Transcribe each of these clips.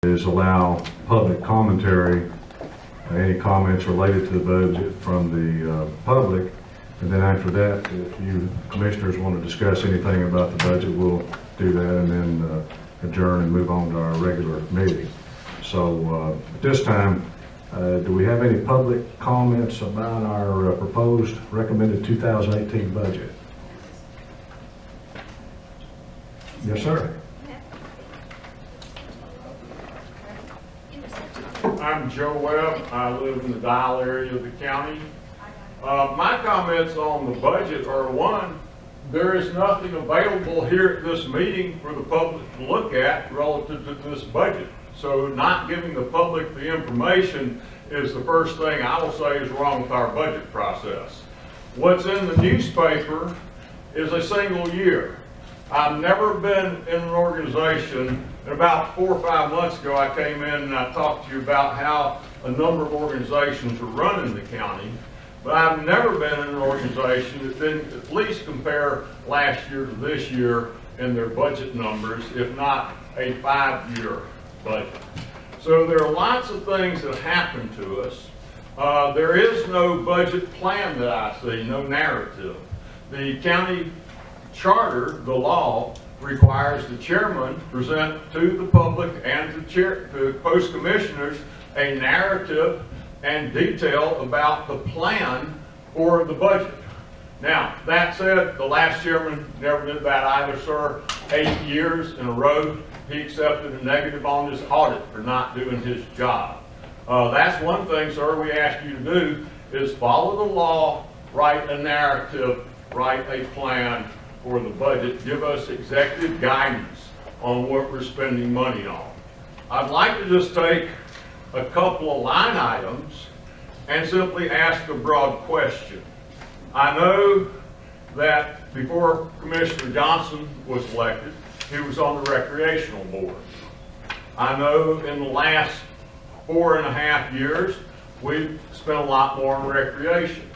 is allow public commentary, any comments related to the budget from the public. And then after that, if you commissioners want to discuss anything about the budget, we'll do that and then adjourn and move on to our regular meeting. So at this time, do we have any public comments about our proposed recommended 2018 budget? Yes, sir. I'm Joe Webb. I live in the Dial area of the county. My comments on the budget are: one, there is nothing available here at this meeting for the public to look at relative to this budget. So not giving the public the information is the first thing I will say is wrong with our budget process. What's in the newspaper is a single year. I've never been in an organization, and about 4 or 5 months ago I came in and I talked to you about how a number of organizations are run in the county, but I've never been in an organization that didn't at least compare last year to this year in their budget numbers, if not a 5-year budget. So there are lots of things that happen to us. There is no budget plan that I see, no narrative. The county charter, the law, requires the chairman present to the public and to post commissioners a narrative and detail about the plan for the budget. Now, that said, the last chairman never did that either, sir. 8 years in a row, he accepted a negative on his audit for not doing his job. That's one thing, sir, we ask you to do, is follow the law, write a narrative, write a plan for the budget, give us executive guidance on what we're spending money on. I'd like to just take a couple of line items and simply ask a broad question. I know that before Commissioner Johnson was elected, he was on the recreational board. I know in the last 4.5 years, we've spent a lot more on recreation.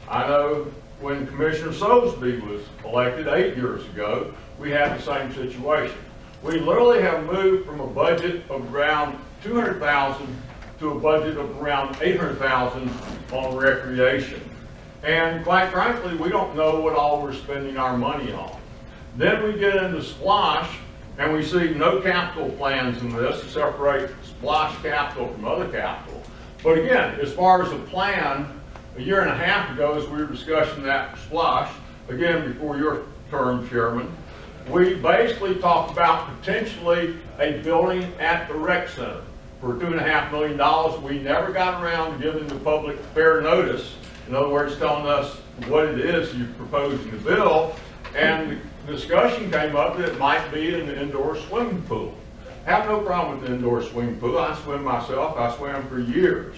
I know when Commissioner Soulsby was elected 8 years ago, we had the same situation. We literally have moved from a budget of around $200,000 to a budget of around $800,000 on recreation. And quite frankly, we don't know what all we're spending our money on. Then we get into SPLOSH, and we see no capital plans in this to separate SPLOSH capital from other capital. But again, as far as a plan, a year and a half ago, as we were discussing that SPLOSH, again before your term, Chairman, we basically talked about potentially a building at the rec center for $2.5 million. We never got around to giving the public fair notice. In other words, telling us what it is you're proposing to build, and the discussion came up that it might be an indoor swimming pool. I have no problem with the indoor swimming pool. I swim myself. I swam for years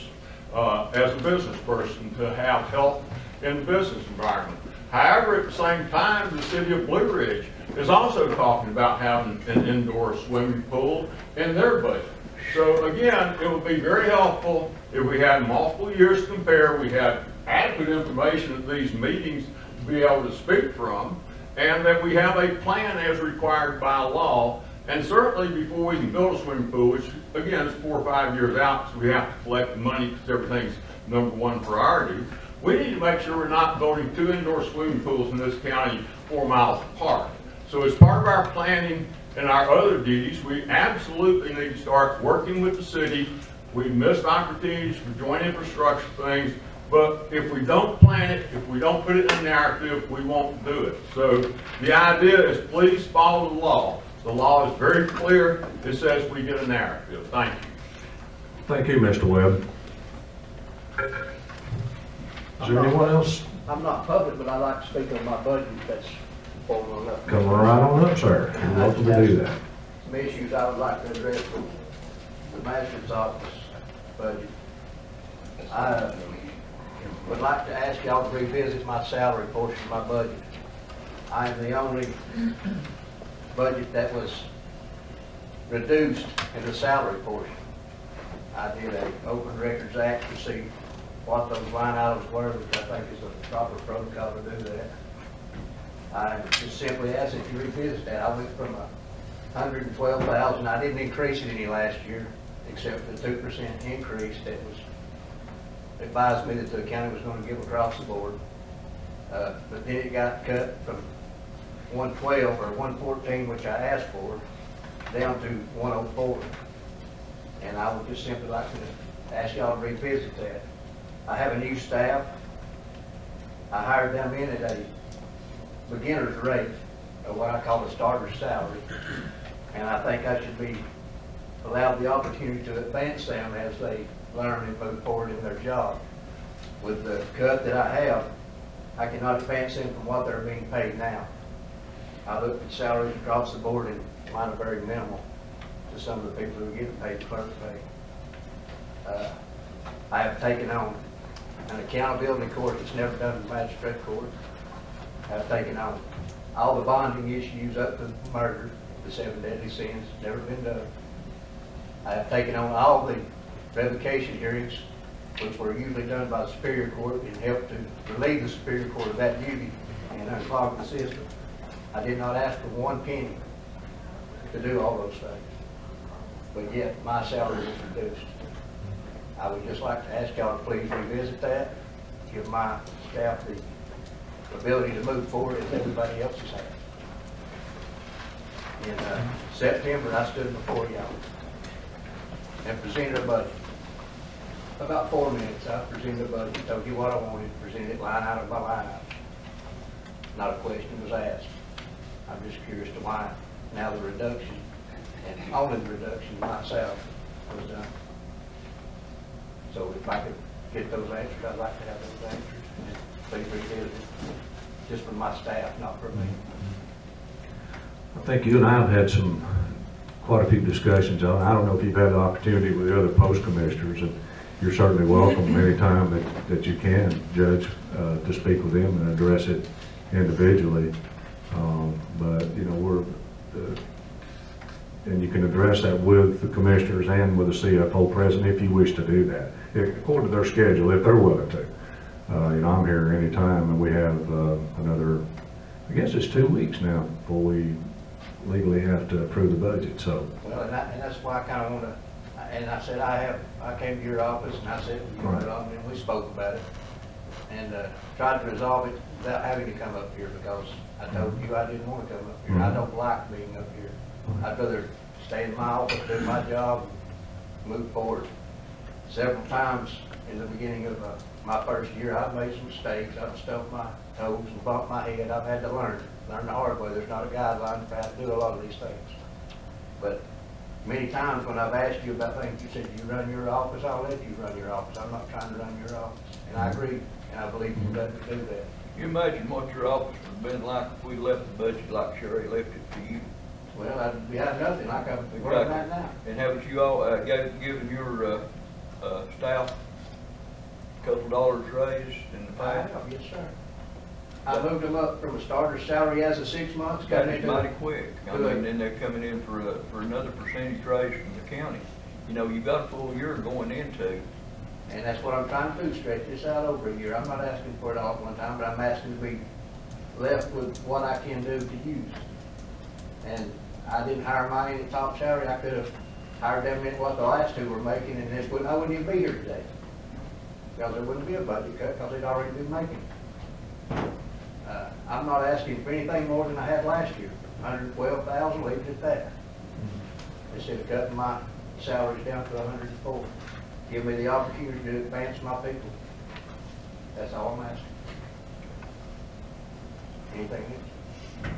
as a business person to have help in the business environment. However, at the same time, the city of Blue Ridge is also talking about having an indoor swimming pool in their budget. So again, it would be very helpful if we had multiple years to compare, we had adequate information at these meetings to be able to speak from, and that we have a plan as required by law. And certainly before we can build a swimming pool, which again is 4 or 5 years out, so we have to collect the money because everything's #1 priority, we need to make sure we're not building 2 indoor swimming pools in this county 4 miles apart. So as part of our planning and our other duties, we absolutely need to start working with the city. We've missed opportunities for joint infrastructure things, but if we don't plan it, if we don't put it in a narrative, we won't do it. So the idea is please follow the law. The law is very clear. It says we get a narrative. Thank you. Thank you, Mr. Webb. Is there anyone else? I'm not public, but I'd like to speak on my budget. That's falling up. Come right on up, sir. You're welcome to do that. Some issues I would like to address with the Magistrate's office budget. I would like to ask y'all to revisit my salary portion of my budget. I am the only budget that was reduced in the salary portion. I did an Open Records Act to see what those line items were, which I think is a proper protocol to do that. I just simply ask that you revisit that. I went from $112,000. I didn't increase it any last year, except for the 2% increase that was advised me that the county was going to give across the board. But then it got cut from 112 or 114, which I asked for, down to 104. And I would just simply like to ask y'all to revisit that. I have a new staff. I hired them in at a beginner's rate, or what I call a starter's salary. And I think I should be allowed the opportunity to advance them as they learn and move forward in their job. With the cut that I have, I cannot advance them from what they're being paid now. I looked at salaries across the board and mine are very minimal to some of the people who are getting paid clerk pay. I have taken on an accountability court that's never done in the magistrate court. I have taken on all the bonding issues up to murder, the 7 deadly sins, never been done. I have taken on all the revocation hearings, which were usually done by the Superior Court, and helped to relieve the Superior Court of that duty and unclog the system. I did not ask for one penny to do all those things, but yet my salary was reduced. I would just like to ask y'all to please revisit that, give my staff the ability to move forward as everybody else has had. In September, I stood before y'all and presented a budget. About 4 minutes, I presented a budget, told you what I wanted, presented it line item by line item. Not a question was asked. I'm just curious to why now the reduction, and only the reduction in my salary was done. So if I could get those answers, I'd like to have those answers. And please revisit it, just from my staff, not from me. I think you and I have had quite a few discussions on it. I don't know if you've had the opportunity with the other post commissioners, and you're certainly welcome anytime that you can, Judge, to speak with them and address it individually. But you know, and you can address that with the commissioners and with the CFO president if you wish to do that, according to their schedule, if they're willing to. You know, I'm here anytime, and we have another, I guess it's 2 weeks now before we legally have to approve the budget. So. Well, and that's why I kind of want to. And I said I came to your office and I said, and we spoke about it and tried to resolve it without having to come up here, because I told you I didn't want to come up here. I don't like being up here. I'd rather stay in my office, do my job, and move forward. Several times in the beginning of my first year, I've made some mistakes. I've stubbed my toes and bumped my head. I've had to learn the hard way. There's not a guideline for how to do a lot of these things. But many times when I've asked you about things, you said, you run your office, I'll let you run your office. I'm not trying to run your office. And I agree, and I believe you've got to do that. You imagine what your office would have been like if we left the budget like Sherry left it to you? Well, we have nothing like I'm working right now. And haven't you all given your staff a couple dollars raise in the past? Yes, sir. I moved them up from a starter salary as of 6 months. Got it mighty quick. I mean, then they're coming in for another percentage raise from the county. You know, you've got a full year going into. And that's what I'm trying to do, stretch this out over a year. I'm not asking for it all at one time, but I'm asking to be left with what I can do to use. And I didn't hire mine at top salary. I could have hired them at what the last two were making, and I wouldn't even be here today, because there wouldn't be a budget cut, because they'd already been making. I'm not asking for anything more than I had last year. $112,000, leave it at that. Instead of cutting my salaries down to $104. Give me the opportunity to advance my people. That's all I'm asking. Anything else?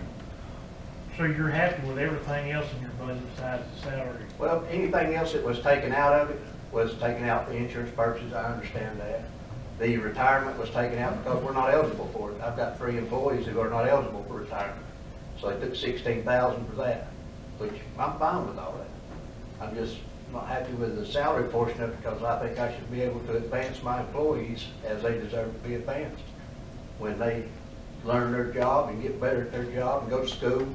So you're happy with everything else in your budget besides the salary? Well, anything else that was taken out of it was taken out for insurance purposes. I understand that. The retirement was taken out because we're not eligible for it. I've got 3 employees who are not eligible for retirement. So they took $16,000 for that, which I'm fine with all that. I'm just not happy with the salary portion of it, because I think I should be able to advance my employees as they deserve to be advanced. When they learn their job and get better at their job and go to school,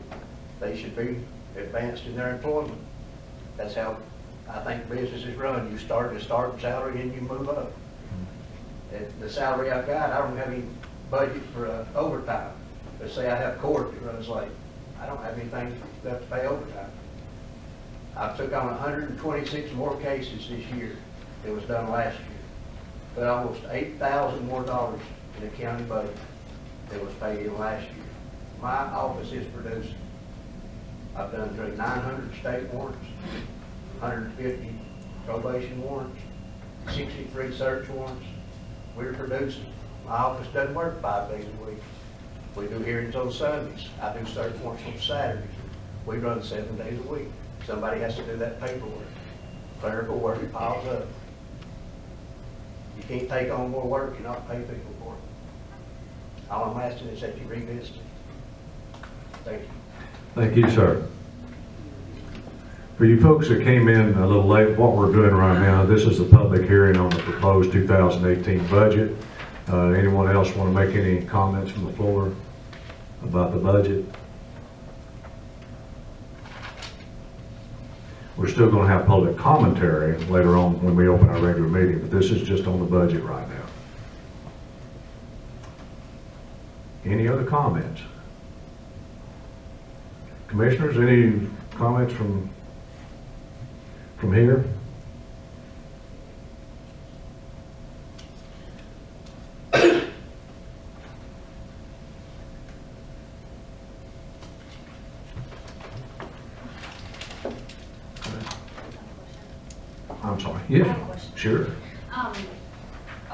they should be advanced in their employment. That's how I think businesses run. You start at a starting salary and you move up. At the salary I've got, I don't have any budget for overtime. Let's say I have court that runs late. I don't have anything left to pay overtime. I took on 126 more cases this year than was done last year. Put almost $8,000 more in the county budget than was paid in last year. My office is producing. I've done through 900 state warrants, 150 probation warrants, 63 search warrants. We're producing. My office doesn't work 5 days a week. We do hearings on Sundays. I do search warrants on Saturdays. We run 7 days a week. Somebody has to do that paperwork. Clerical work piles up. You can't take on more work and not pay people for it. All I'm asking is that you revisit it. Thank you. Thank you, sir. For you folks that came in a little late, what we're doing right now, this is the public hearing on the proposed 2018 budget. Anyone else want to make any comments from the floor about the budget? We're still going to have public commentary later on when we open our regular meeting, but this is just on the budget right now. Any other comments? Commissioners, any comments from here? I'm sorry. Yeah, sure. A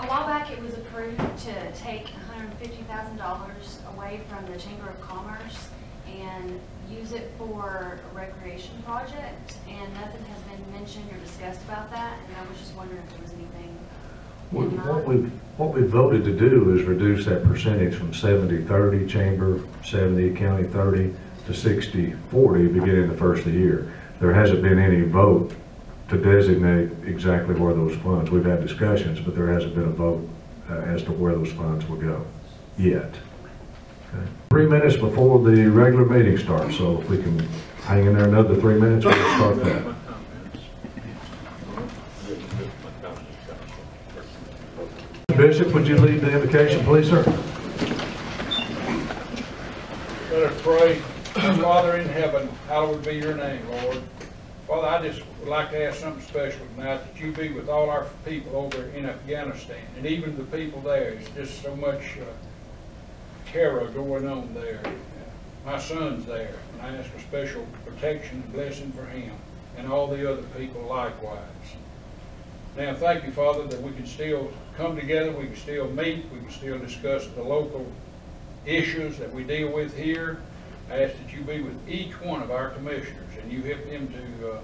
while back, it was approved to take $150,000 away from the Chamber of Commerce and use it for a recreation project, and nothing has been mentioned or discussed about that, and I was just wondering if there was anything in mind. What we voted to do is reduce that percentage from 70-30 chamber, 70 county 30 to 60-40 beginning the first of the year. There hasn't been any vote to designate exactly where those funds. We've had discussions, but there hasn't been a vote as to where those funds will go yet. Okay. 3 minutes before the regular meeting starts, so if we can hang in there another 3 minutes, we'll start that. Bishop, would you lead the invocation, please, sir? Let us pray. Our Father in heaven, hallowed be your name, Lord. Father, I just would like to ask something special tonight, that you be with all our people over in Afghanistan, and even the people there. It's just so much terror going on there. My son's there, and I ask for special protection and blessing for him, and all the other people likewise. Now, thank you, Father, that we can still come together, we can still meet, we can still discuss the local issues that we deal with here. I ask that you be with each one of our commissioners, and you help them to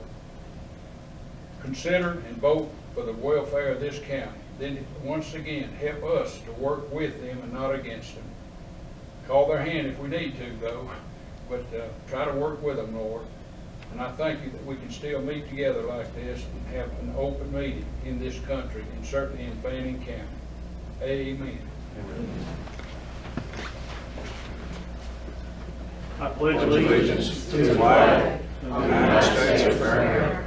consider and vote for the welfare of this county. Then, once again, help us to work with them and not against them. Call their hand if we need to, though, but try to work with them, Lord. And I thank you that we can still meet together like this and have an open meeting in this country, and certainly in Fannin County. Amen. Amen. I pledge allegiance to the flag of the United States of America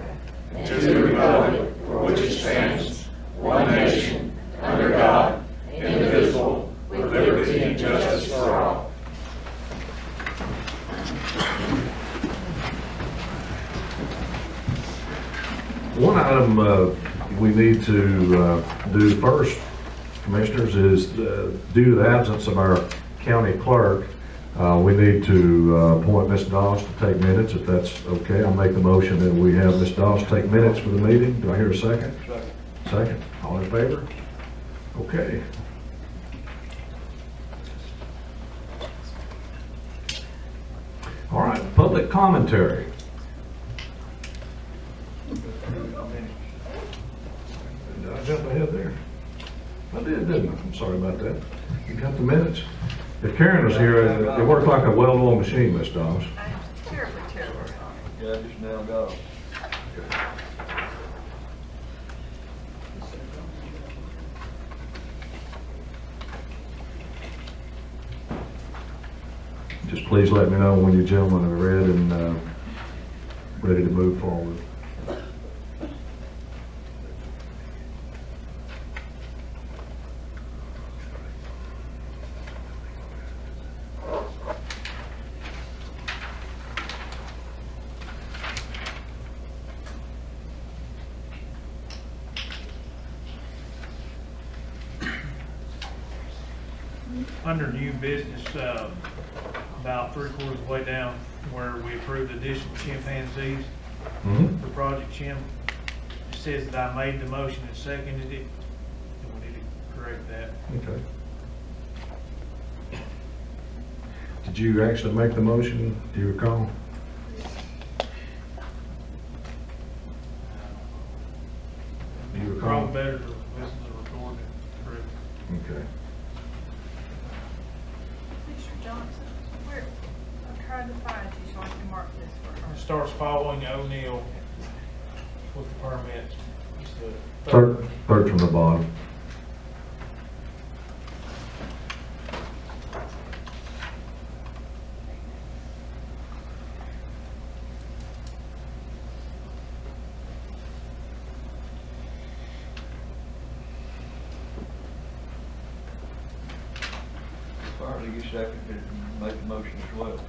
and to the republic for which it stands, one nation, under God, indivisible, with liberty and justice for all. One item we need to do first, commissioners, is due to the absence of our county clerk, we need to appoint Ms. Doss to take minutes, if that's okay. I'll make the motion that we have Ms. Doss take minutes for the meeting. Do I hear a second? Second. Second. All in favor? Okay. All right, public commentary. Did I jump ahead there? I did, didn't I? I'm sorry about that. You got the minutes? If Karen was here, it worked like a well-oiled machine, Miss Doss. Terribly. Yeah, I just now got them. Just please let me know when you gentlemen are read and ready to move forward. under new business, about 3/4 of the way down, where we approved additional chimpanzees for Project Chim. It says that I made the motion and seconded it, and we need to correct that. Okay. Did you actually make the motion? Do you recall? Do you recall? Probably better to listen to the recording. Correct. Okay. Mr. Johnson, where, I tried to find you so I can mark this for her. It starts following O'Neill with the permits. It's the Third from the bottom. Apparently you seconded and made the motion as well.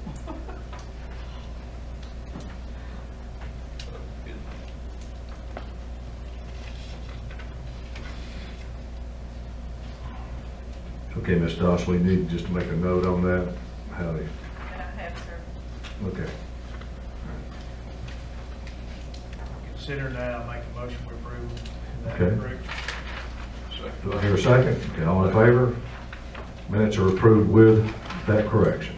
Okay, Ms. Doss, we need just to make a note on that. How do you? And I have, sir. Okay. Consider now, make a motion for approval. Is that Okay. correct? Do I hear a second? Okay, all in favor? Minutes are approved with that correction.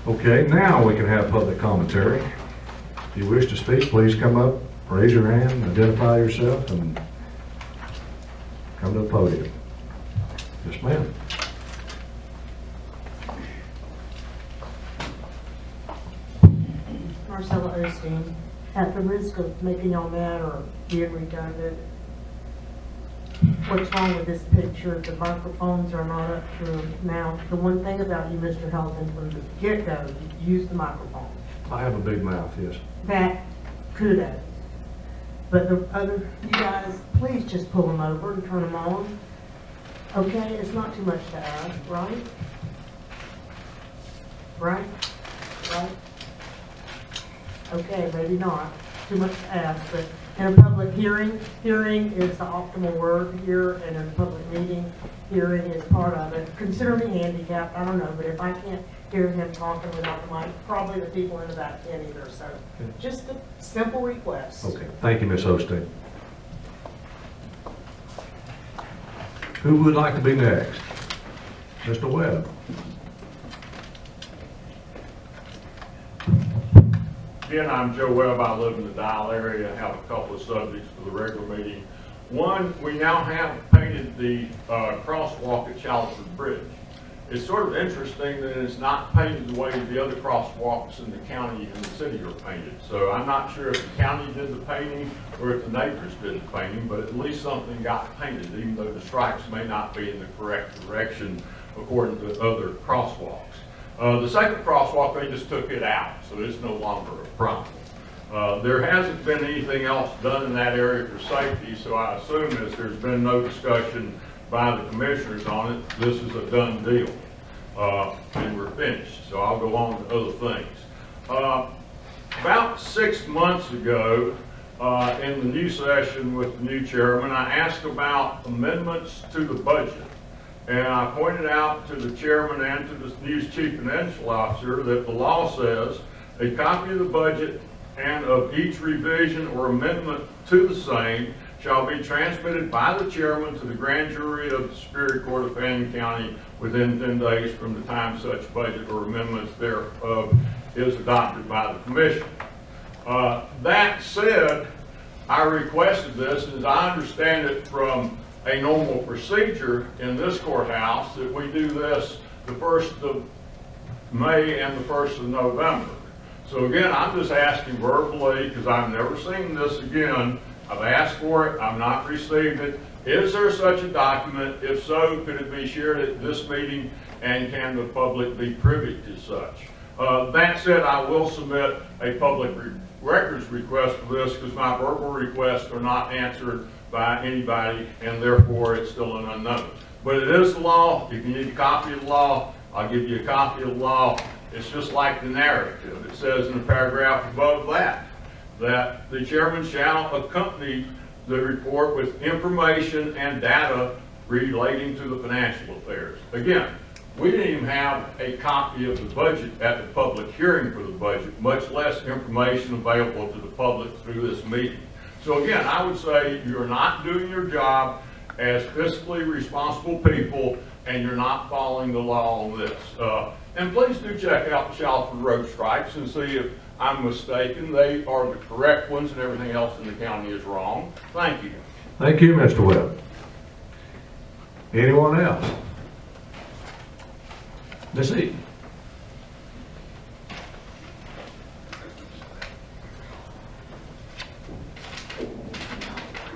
Okay, now we can have public commentary. If you wish to speak, please come up, raise your hand, identify yourself, and come to the podium. Yes, ma'am. Marcella Osteen. At the risk of making y'all mad or being redundant, what's wrong with this picture? The microphones are not up to mount. The one thing about you, Mr. Helton, from the get-go, you use the microphone. I have a big mouth, yes. That, kudos. But the other, you guys, please just pull them over and turn them on. Okay, it's not too much to ask, right? Right? Right? Okay, maybe not. Too much to ask, but in a public hearing is the optimal word here, and in a public meeting, hearing is part of it. Consider me handicapped, I don't know, but if I can't hear him talking without the mic, probably the people in the back can't either, so just a simple request. Okay, thank you, Ms. Osteen. Who would like to be next? Mr. Webb. Again, I'm Joe Webb. I live in the Dial area. I have a couple of subjects for the regular meeting. One, we now have painted the crosswalk at Chalford Bridge. It's sort of interesting that it's not painted the way the other crosswalks in the county and the city are painted. So I'm not sure if the county did the painting or if the neighbors did the painting, but at least something got painted, even though the stripes may not be in the correct direction according to other crosswalks. The second crosswalk, they just took it out, so it's no longer a problem. There hasn't been anything else done in that area for safety, so I assume as there's been no discussion by the commissioners on it, this is a done deal. And we're finished, so I'll go on to other things. About 6 months ago, in the new session with the new chairman, I asked about amendments to the budget. And I pointed out to the chairman and to the new chief financial officer that the law says a copy of the budget and of each revision or amendment to the same shall be transmitted by the chairman to the grand jury of the Superior Court of Fannin County within 10 days from the time such budget or amendments thereof is adopted by the commission. That said, I requested this, and as I understand it from a normal procedure in this courthouse, that we do this the 1st of May and the 1st of November. So again, I'm just asking verbally, because I've never seen this again. I've asked for it, I've not received it. Is there such a document? If so, could it be shared at this meeting, and can the public be privy to such? That said, I will submit a public records request for this, because my verbal requests are not answered by anybody, and therefore it's still an unknown. But it is the law. If you need a copy of the law, I'll give you a copy of the law. It's just like the narrative. It says in the paragraph above that the chairman shall accompany the report with information and data relating to the financial affairs. Again, we didn't even have a copy of the budget at the public hearing for the budget, much less information available to the public through this meeting. So again, I would say you're not doing your job as fiscally responsible people, and you're not following the law on this. And please do check out the Shalford Road stripes and see if I'm mistaken. They are the correct ones, and everything else in the county is wrong. Thank you. Thank you, Mr. Webb. Anyone else? Ms. E.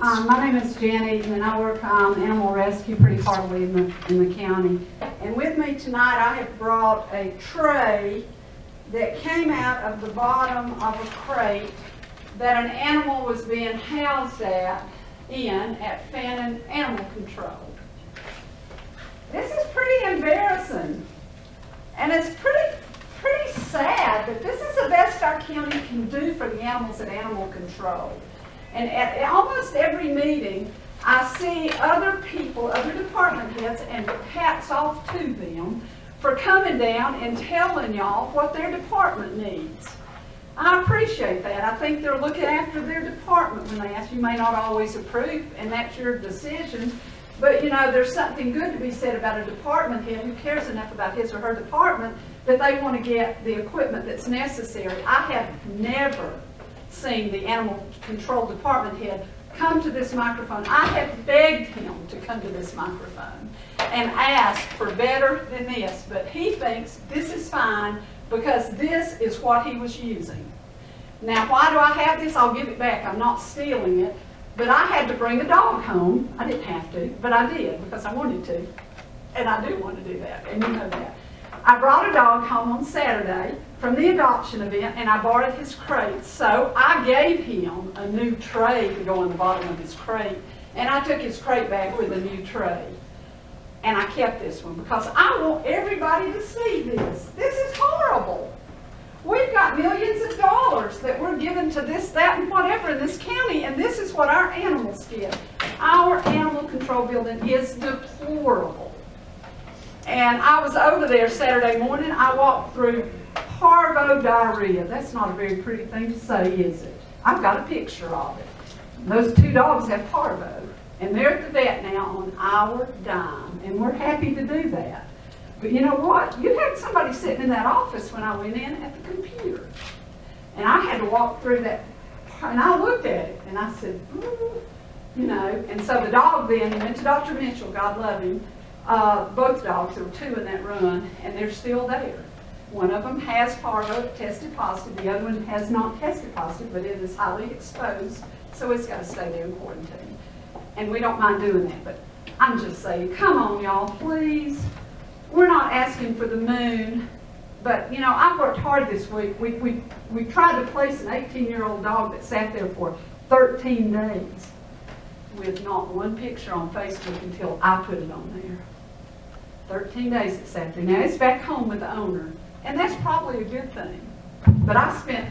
My name is Janet, and I work on animal rescue pretty heartily in the county. And with me tonight, I have brought a tray that came out of the bottom of a crate that an animal was being housed at Fannin Animal Control. This is pretty embarrassing, and it's pretty sad that this is the best our county can do for the animals at Animal Control. And at almost every meeting, I see other people, other department heads, and hats off to them for coming down and telling y'all what their department needs. I appreciate that. I think they're looking after their department when they ask. You may not always approve, and that's your decision. But you know, there's something good to be said about a department head who cares enough about his or her department that they want to get the equipment that's necessary. I have never seen the animal control department head come to this microphone. I have begged him to come to this microphone and ask for better than this, but he thinks this is fine because this is what he was using. Now, why do I have this? I'll give it back. I'm not stealing it, but I had to bring a dog home. I didn't have to, but I did because I wanted to, and I do want to do that, and you know that. I brought a dog home on Saturday from the adoption event, and I borrowed his crate. So I gave him a new tray to go on the bottom of his crate, and I took his crate back with a new tray. And I kept this one because I want everybody to see this. This is horrible. We've got millions of dollars that we're giving to this, that, and whatever in this county, and this is what our animals get. Our animal control building is deplorable. And I was over there Saturday morning. I walked through parvo diarrhea. That's not a very pretty thing to say, is it? I've got a picture of it. Those two dogs have parvo, and they're at the vet now on our dime, and we're happy to do that. But you know what? You had somebody sitting in that office when I went in at the computer, and I had to walk through that, and I looked at it, and I said, ooh, you know. And so the dog then went to Dr. Mitchell, God love him. Both dogs, there were two in that run, and they're still there. One of them has parvo, tested positive. The other one has not tested positive, but it is highly exposed, so it's got to stay there in quarantine. And we don't mind doing that, but I'm just saying, come on, y'all, please. We're not asking for the moon, but, you know, I've worked hard this week. We tried to place an 18-year-old dog that sat there for 13 days with not one picture on Facebook until I put it on there. 13 days it sat there. Now it's back home with the owner, and that's probably a good thing. But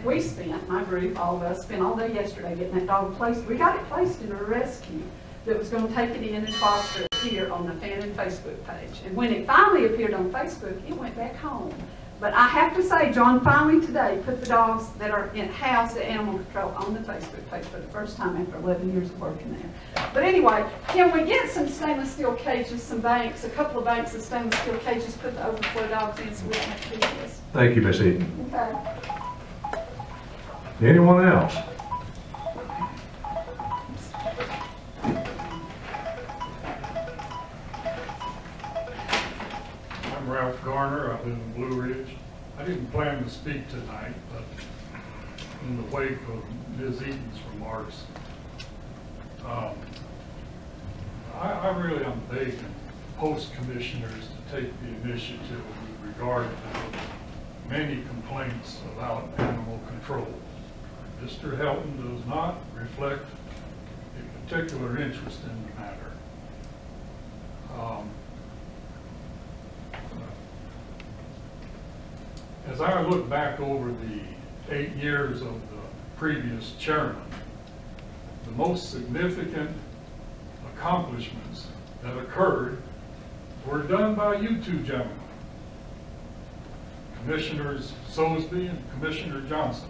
we spent, my group, all of us, spent all day yesterday getting that dog placed. We got it placed in a rescue that was going to take it in and foster it here on the Fannin Facebook page. And when it finally appeared on Facebook, it went back home. But I have to say, John finally today put the dogs that are housed at Animal Control on the Facebook page for the first time after 11 years of working there. But anyway, can we get some stainless steel cages, some banks, a couple of banks of stainless steel cages, put the overflow dogs in so we don't have to do this? Thank you, Miss Eden. Okay. Anyone else? I'm Ralph Garner. I live in Blue Ridge. I didn't plan to speak tonight, but in the wake of Ms. Eaton's remarks, I really am begging post-commissioners to take the initiative with regard to the many complaints about animal control. Mr. Helton does not reflect a particular interest in the matter. As I look back over the 8 years of the previous chairman, the most significant accomplishments that occurred were done by you two gentlemen, Commissioners Sosby and Commissioner Johnson.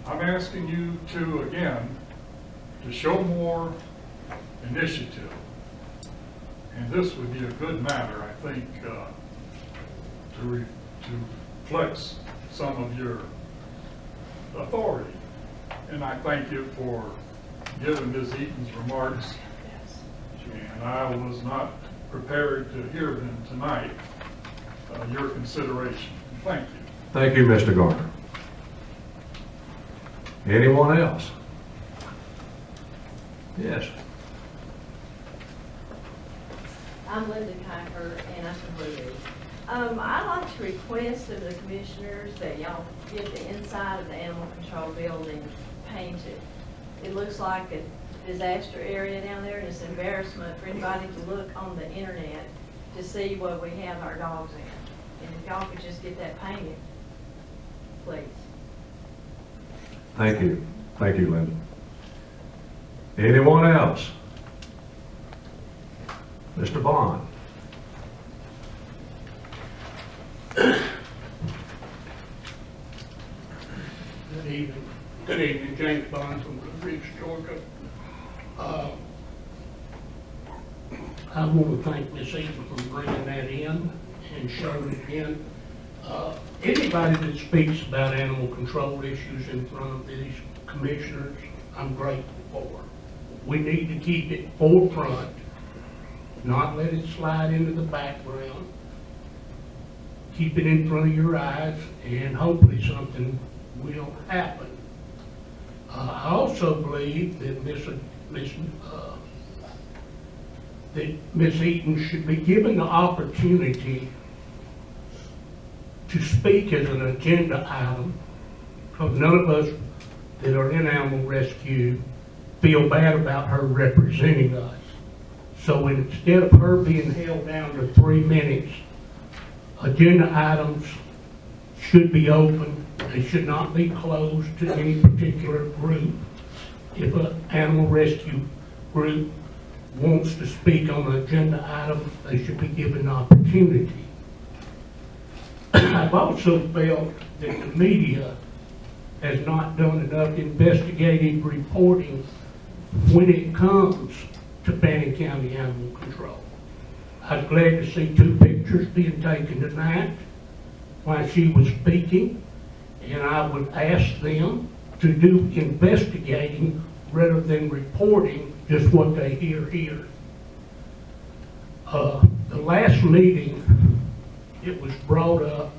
I'm asking you to, again, to show more initiative. And this would be a good matter, I think, to flex some of your authority. And I thank you for giving Ms. Eaton's remarks. And I was not prepared to hear them tonight, your consideration. Thank you. Thank you, Mr. Garner. Anyone else? Yes. I'm Linda Kiper, and I'm from Blue. I'd like to request of the commissioners that y'all get the inside of the animal control building painted. It looks like a disaster area down there, and it's an embarrassment for anybody to look on the internet to see what we have our dogs in. And if y'all could just get that painted, please. Thank you. Thank you, Linda. Anyone else? Mr. Bond. Good evening. Good evening. James Bond from Blue Ridge, Georgia. I want to thank Ms. Eaton for bringing that in and showing it again. Anybody that speaks about animal control issues in front of these commissioners, I'm grateful for. We need to keep it forefront, not let it slide into the background. Keep it in front of your eyes, and hopefully something will happen. I also believe that Ms. Eaton should be given the opportunity to speak as an agenda item, because none of us that are in animal rescue feel bad about her representing us. So instead of her being held down to 3 minutes, agenda items should be open. They should not be closed to any particular group. If an animal rescue group wants to speak on an agenda item, they should be given the opportunity. I've also felt that the media has not done enough investigative reporting when it comes to Fannin County Animal Control. I was glad to see 2 pictures being taken tonight while she was speaking, and I would ask them to do investigating rather than reporting just what they hear here. The last meeting, it was brought up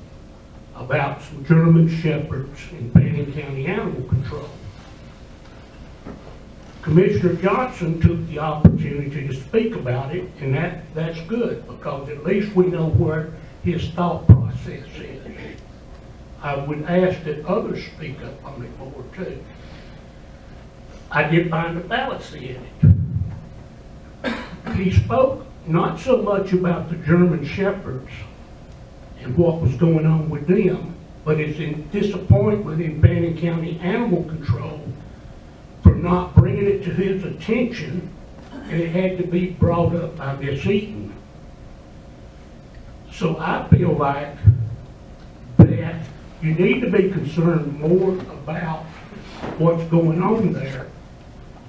about some German Shepherds in Fannin County Animal Control. Commissioner Johnson took the opportunity to speak about it, and that's good, because at least we know where his thought process is. I would ask that others speak up on it more too. I did find a fallacy in it. He spoke not so much about the German Shepherds and what was going on with them, but his disappointment in Fannin County Animal Control for not bringing it to his attention, and it had to be brought up by Ms. Eaton. So I feel like that you need to be concerned more about what's going on there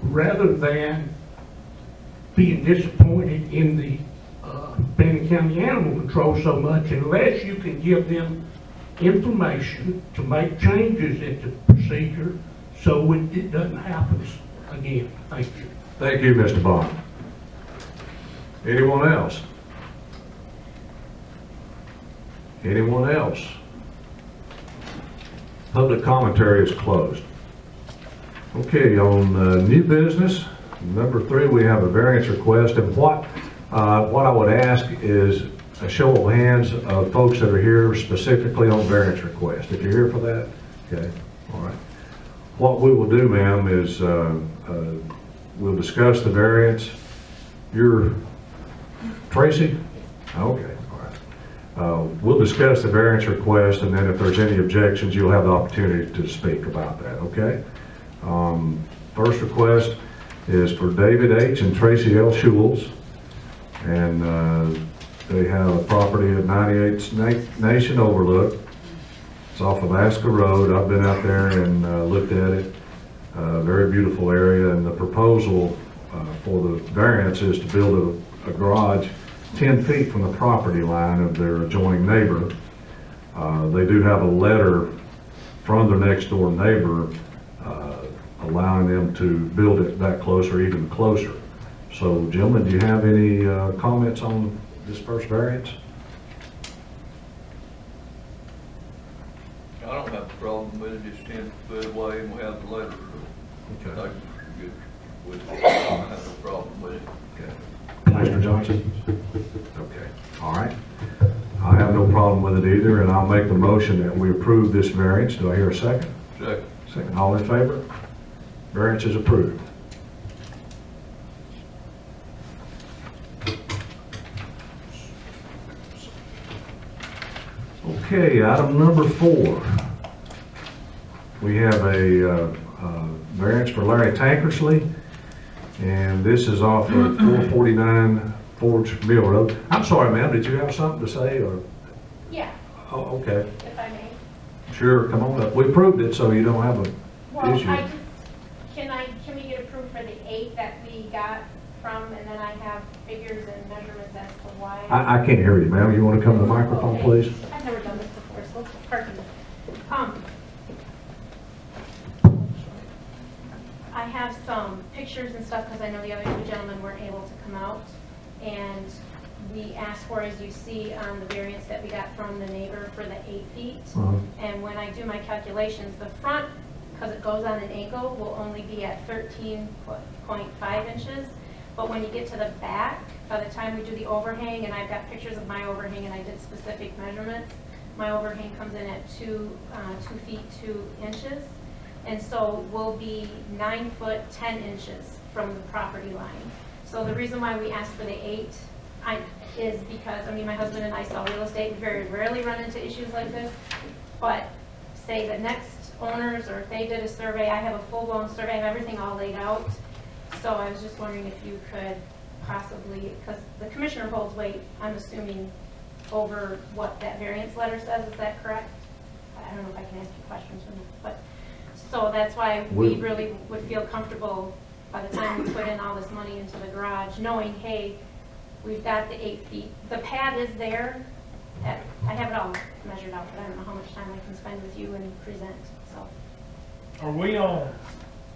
rather than being disappointed in the Fannin County Animal Control so much, unless you can give them information to make changes in the procedure so it doesn't happen again. Thank you. Thank you, Mr. Bond. Anyone else? Anyone else? Public commentary is closed. Okay, on new business, number 3, we have a variance request, and what I would ask is a show of hands of folks that are here specifically on variance request. If you're here for that, okay, all right. What we will do, ma'am, is we'll discuss the variance. You're Tracy? Okay, all right. We'll discuss the variance request, and then if there's any objections, you'll have the opportunity to speak about that, okay? First request is for David H. and Tracy L. Schultz, and they have a property at 98 Nation Overlook. It's off of Aska Road. I've been out there and looked at it. Very beautiful area, and the proposal for the variance is to build a garage 10 feet from the property line of their adjoining neighbor. They do have a letter from their next door neighbor allowing them to build it that close or even closer. So, gentlemen, do you have any comments on this first variance? I don't have a problem with it, it's 10 foot away and we have the letter. Okay. I don't have no problem with it. Okay. Mr. Johnson? Okay, all right. I have no problem with it either, and I'll make the motion that we approve this variance. Do I hear a second? Second. Second. All in favor? Variance is approved. Okay, item number 4. We have a variance for Larry Tankersley, and this is off of 449 Forge Mill Road. I'm sorry, ma'am, did you have something to say, or? Yeah. Oh, okay. If I may. Sure, come on up. We approved it, so you don't have a Well, issue. can we get approved for the 8 that we got from, and then I have figures and measurements as to why? I can't hear you, ma'am. You want to come to the microphone, Okay. please? I've never done this before, so let's pardon me. I have some pictures and stuff because I know the other 2 gentlemen weren't able to come out. And we asked for, as you see on the variance that we got from the neighbor, for the 8 feet. And when I do my calculations, the front, because it goes on an angle, will only be at 13.5 inches. But when you get to the back, by the time we do the overhang, and I've got pictures of my overhang and I did specific measurements, my overhang comes in at 2 feet 2 inches. And so we'll be 9 foot 10 inches from the property line. So the reason why we asked for the 8 is because, I mean, my husband and I sell real estate. We very rarely run into issues like this. But say the next owners, or if they did a survey, I have a full-blown survey, I have everything all laid out. So I was just wondering if you could possibly, because the commissioner holds weight, I'm assuming, over what that variance letter says. Is that correct? I don't know if I can ask you questions from this, but so that's why we really would feel comfortable by the time we put in all this money into the garage, knowing, hey, we've got the 8 feet. The pad is there. I have it all measured out, but I don't know how much time I can spend with you and present. So. Are we on,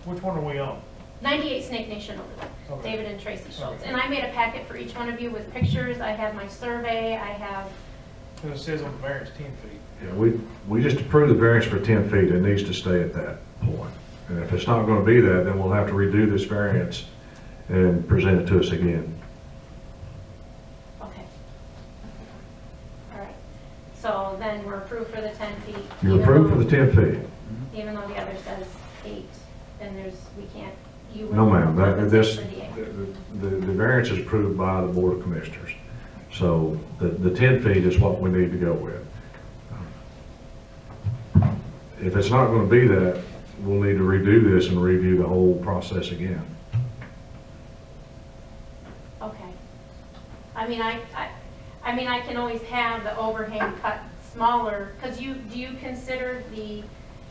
which one are we on? 98 Snake Nation Overlook, Okay. David and Tracy Schultz. Okay. And I made a packet for each one of you with pictures. I have my survey. I have. It says on the variance 10 feet. Yeah, we just approved the variance for 10 feet. It needs to stay at that point. And if it's not going to be that, then we'll have to redo this variance and present it to us again. Okay. All right. So then we're approved for the 10 feet. You're approved for the 10 feet. Even though the other says 8, then we can't. No, ma'am. The The variance is approved by the Board of Commissioners. So the 10 feet is what we need to go with. If it's not going to be that, we'll need to redo this and review the whole process again. Okay. I mean, I can always have the overhang cut smaller, because do you consider the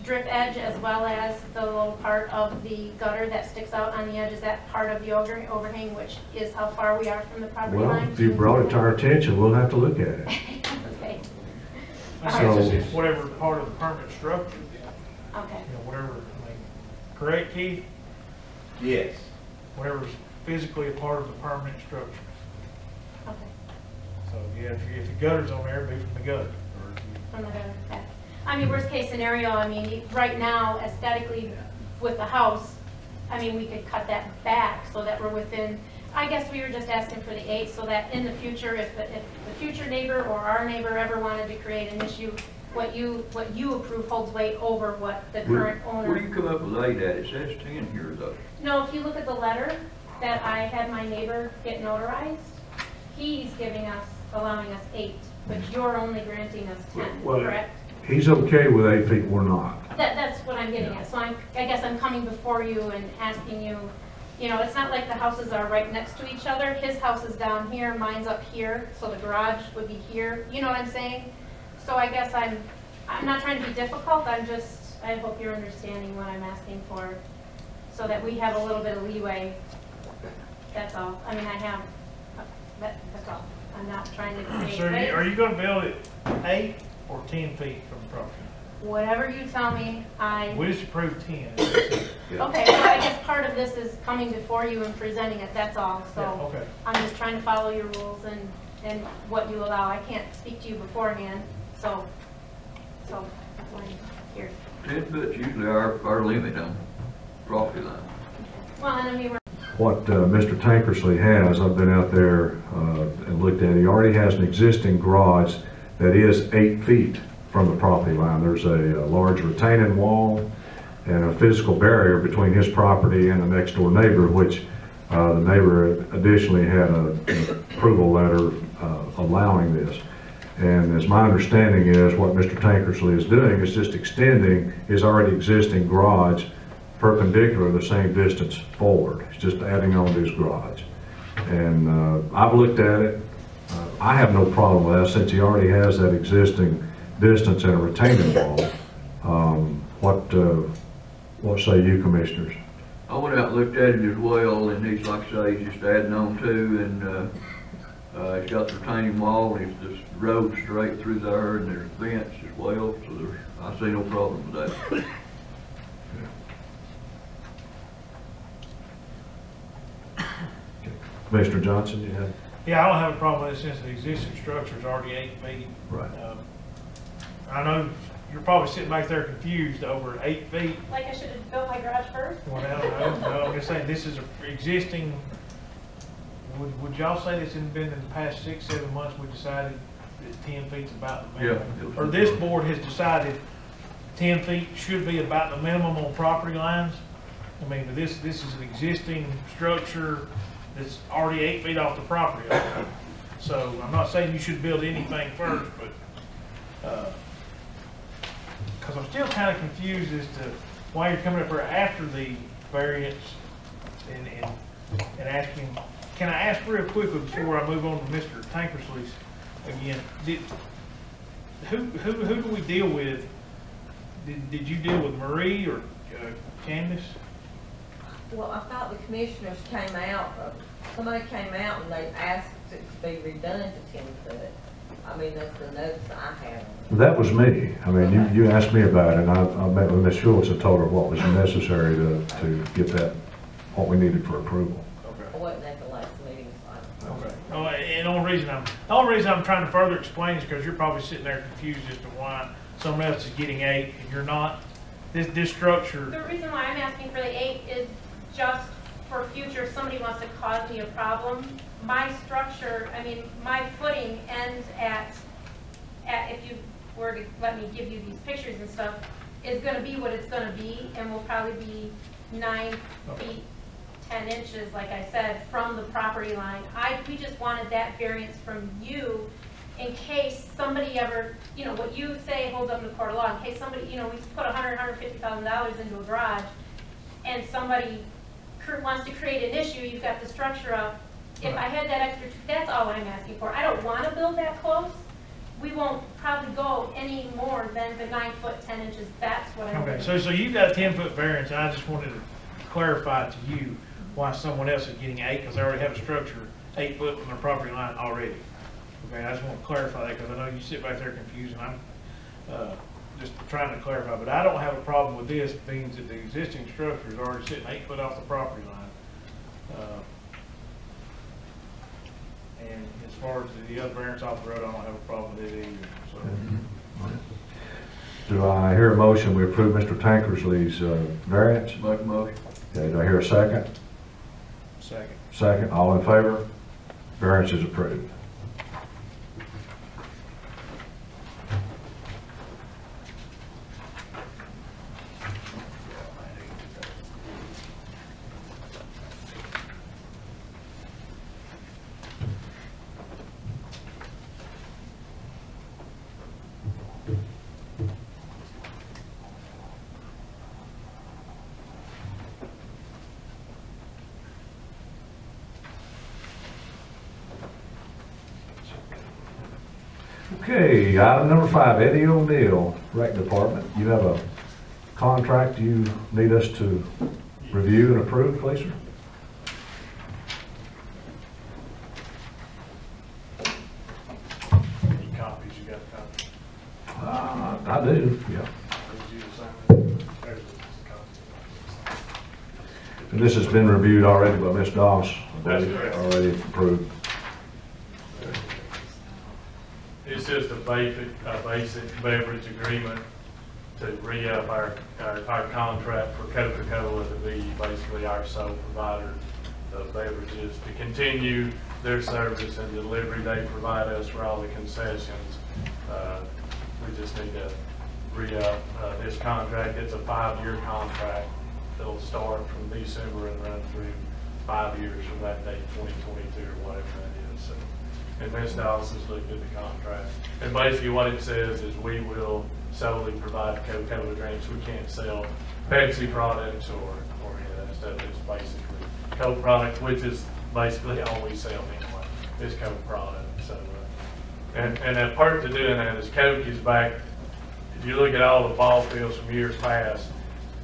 drip edge as well as the little part of the gutter that sticks out on the edge? Is that part of the overhang, which is how far we are from the property Well, line? if you brought it to our attention, we'll have to look at it. Okay. I guess it's whatever part of the permanent structure. Okay. You know, whatever, I mean, correct, Keith? Yes. Whatever's physically a part of the permanent structure. Okay. So, yeah, if the gutter's on there, it'd be from the gutter. from the back. I mean, worst case scenario, I mean, right now aesthetically with the house, I mean, we could cut that back so that we're within, I guess we were just asking for the 8 so that in the future, if the future neighbor or our neighbor ever wanted to create an issue, what you approve holds weight over what the current owner. Where do you come up with 8 at? It says 10 here though. No, if you look at the letter that I had my neighbor get notarized, he's allowing us 8, but you're only granting us 10, Well, correct? He's okay with 8 feet, we're not. That's what I'm getting at. So I guess I'm coming before you and asking you, you know, it's not like the houses are right next to each other. His house is down here, mine's up here, so the garage would be here. You know what I'm saying? So I guess I'm not trying to be difficult. I hope you're understanding what I'm asking for, so that we have a little bit of leeway. That's all. I mean, that's all. I'm not trying to create. So are you going to build it 8 or 10 feet from the property? Whatever you tell me, We just approved 10. Okay, so I guess part of this is coming before you and presenting it, that's all. So Yeah, okay. I'm just trying to follow your rules and what you allow. I can't speak to you beforehand, so when here. 10 foot's usually our limit on property line. Well, and I mean, What Mr. Tankersley has, I've been out there and looked at, he already has an existing garage that is 8 feet from the property line. There's a large retaining wall and a physical barrier between his property and the next door neighbor, which the neighbor additionally had an approval letter allowing this. And as my understanding is, what Mr. Tankersley is doing is just extending his already existing garage perpendicular the same distance forward. He's just adding on to his garage. And I've looked at it. I have no problem with that since he already has that existing distance and a retaining wall. What say you, commissioners? I went out and looked at it as well, and he's, like I say, he's just adding on to, and it's got the retaining wall, and it's just road straight through there, and there's vents as well, so I see no problem with that. Commissioner Johnson, you have? Yeah, I don't have a problem with it since the existing structure is already 8 feet. Right. I know you're probably sitting back there confused over 8 feet. like I should have built my garage first? Well, no, I'm just saying this is a existing. Would y'all say this has been in the past 6-7 months we decided that 10 feet's about the minimum? Yeah. Or this board has decided 10 feet should be about the minimum on property lines? I mean, this is an existing structure that's already 8 feet off the property line. So I'm not saying you should build anything first, but because I'm still kind of confused as to why you're coming up here after the variance and asking. Can I ask real quickly before I move on to Mr. Tankersley's again? Who do we deal with? Did you deal with Marie or Candace? Well, I thought the commissioners came out, somebody came out and they asked it to be redone to 10 foot. I mean, that's the notes I have. That was me. I mean, you asked me about it, and I met with Ms. Schultz and told her what was necessary to get that, what we needed for approval. I wasn't at the last meeting, so Okay. And the only reason I'm trying to further explain is because you're probably sitting there confused as to why someone else is getting 8 and you're not. This structure. The reason why I'm asking for the 8 is just for future, if somebody wants to cause me a problem. My structure, I mean, my footing ends at if you were to let me give you these pictures and stuff, is going to be what it's going to be, and will probably be 9 feet 10 inches, like I said, from the property line. We just wanted that variance from you in case somebody ever, you know, what you say holds up in the court of law, in case somebody, you know, we put $150,000 into a garage and somebody wants to create an issue, you've got the structure up. If I had that extra, that's all I'm asking for. I don't want to build that close. We won't probably go any more than the 9 foot 10 inches. That's what I'm Okay, so you've got a 10-foot variance. I just wanted to clarify to you why someone else is getting 8, because they already have a structure 8 foot from their property line already. Okay, I just want to clarify that because I know you sit back there confused, and I'm just trying to clarify. But I don't have a problem with this, being that the existing structure is already sitting 8 foot off the property line. And as far as the other variance off the road, I don't have a problem with it either. So. Do I hear a motion we approve Mr. Tankersley's variance? Make a motion. Okay, do I hear a second? Second. Second, all in favor? Variance is approved. Okay, item number 5, Eddie O'Neill, Rec Department. You have a contract you need us to review and approve, please, sir? Any copies, you got copies? I do, yeah. Did you assign it? There's a copy. And this has been reviewed already by Ms. Doss. That's correct. Already approved. It's just a basic beverage agreement to re-up our contract for Coca-Cola to be basically our sole provider of beverages, to continue their service and delivery they provide us for all the concessions. We just need to re-up this contract. It's a 5-year contract that'll start from December and run through 5 years from that date, 2022 or whatever that is. So, and Ms. Dallas has looked at the contract. And basically what it says is we will solely provide Coca-Cola drinks. We can't sell Pepsi products or any of that stuff. It's basically Coke product, which is basically all we sell anyway, is Coke product. So, and a perk to doing that is Coke is back. If you look at all the ball fields from years past,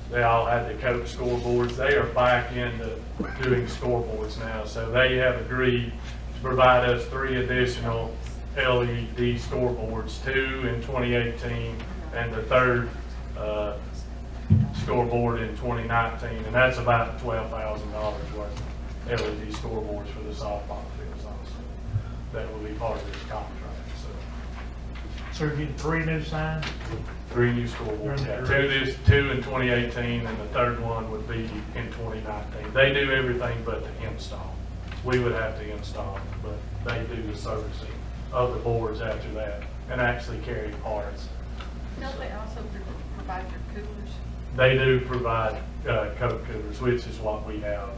they all had the Coke scoreboards. They are back into doing scoreboards now. So they have agreed to provide us 3 additional LED scoreboards, 2 in 2018 and the 3rd scoreboard in 2019. And that's about $12,000 worth of LED scoreboards for the softball fields also. That will be part of this contract. So you're getting 3 new signs? 3 new scoreboards. Yeah, 2 in 2018, and the 3rd one would be in 2019. They do everything but the install. We would have to install, but they do the servicing of the boards after that, and actually carry parts. Don't they also provide your coolers? They do provide Coke coolers, which is what we have.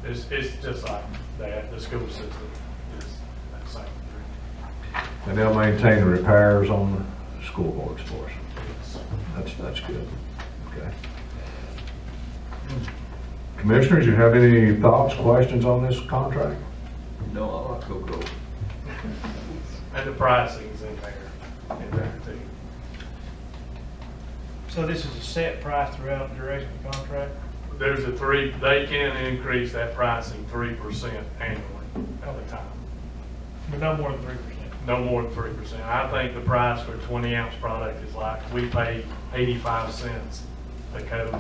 It's just like that. The school system is that same thing. And they'll maintain the repairs on the school boards for us. That's good. Okay. Commissioners, you have any thoughts, questions on this contract? No, I like Coca-Cola. And the pricing's in there too. So this is a set price throughout the duration of the contract? There's they can increase that pricing 3% annually at a time. But no more than 3%? No more than 3%. I think the price for a 20-ounce product is like, we pay 85 cents a Coke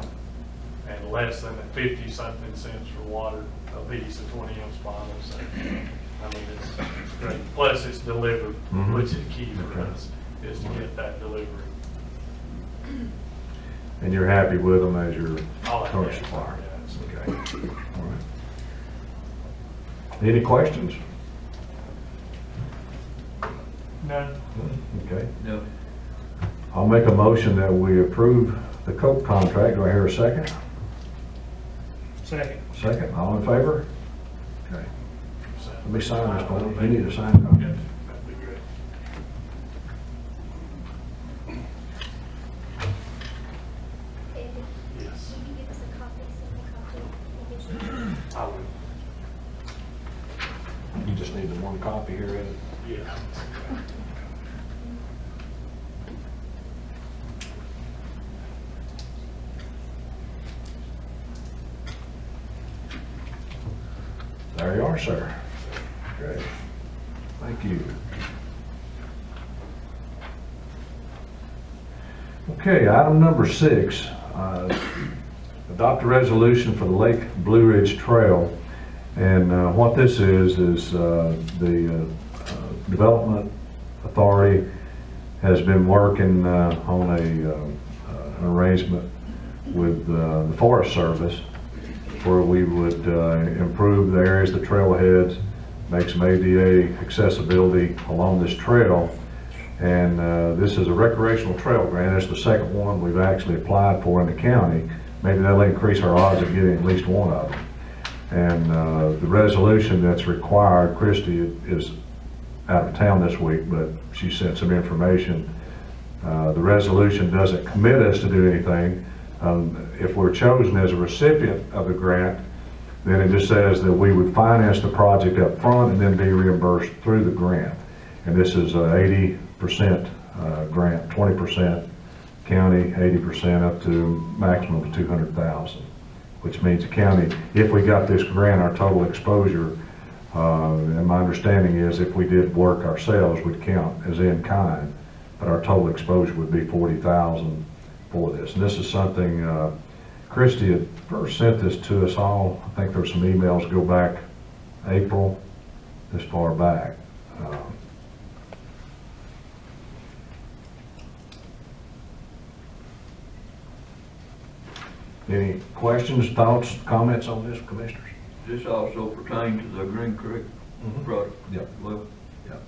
and less than 50-something cents for water a piece of 20-ounce bottles. So, I mean, it's great. Plus, it's delivered, which is key for us, is to get that delivery. And you're happy with them as your current Yeah, supplier? yeah, Okay. All right. Any questions? None. Okay. No. I'll make a motion that we approve the Coke contract. Do I hear a second? Second. Second. All in favor? Okay. So, Let me sign this one. You need to sign a copy. yeah, that'd be great. Yes. Can you give us a copy, send a copy? I would. You just need the one copy here, Ed? Yeah. There you are, sir. Great. Thank you. Okay, item number 6, adopt a resolution for the Lake Blue Ridge Trail. And what this is the Development Authority has been working on an arrangement with the Forest Service where we would improve the areas, the trailheads, make some ADA accessibility along this trail. And this is a recreational trail grant. It's the second one we've actually applied for in the county. Maybe that'll increase our odds of getting at least one of them. And the resolution that's required, Christy is out of town this week, but she sent some information. The resolution doesn't commit us to do anything. If we're chosen as a recipient of the grant, then it just says that we would finance the project up front and then be reimbursed through the grant. And this is 80% grant, 20% county, 80% up to maximum of $200,000, which means the county, if we got this grant, our total exposure, and my understanding is if we did work ourselves, would count as in kind, but our total exposure would be $40,000 for this. And this is something, Christy had first sent this to us all. I think there were some emails go back April, this far back. Any questions, thoughts, comments on this, commissioners? This also pertains to the Green Creek project. Yep. Well, yep.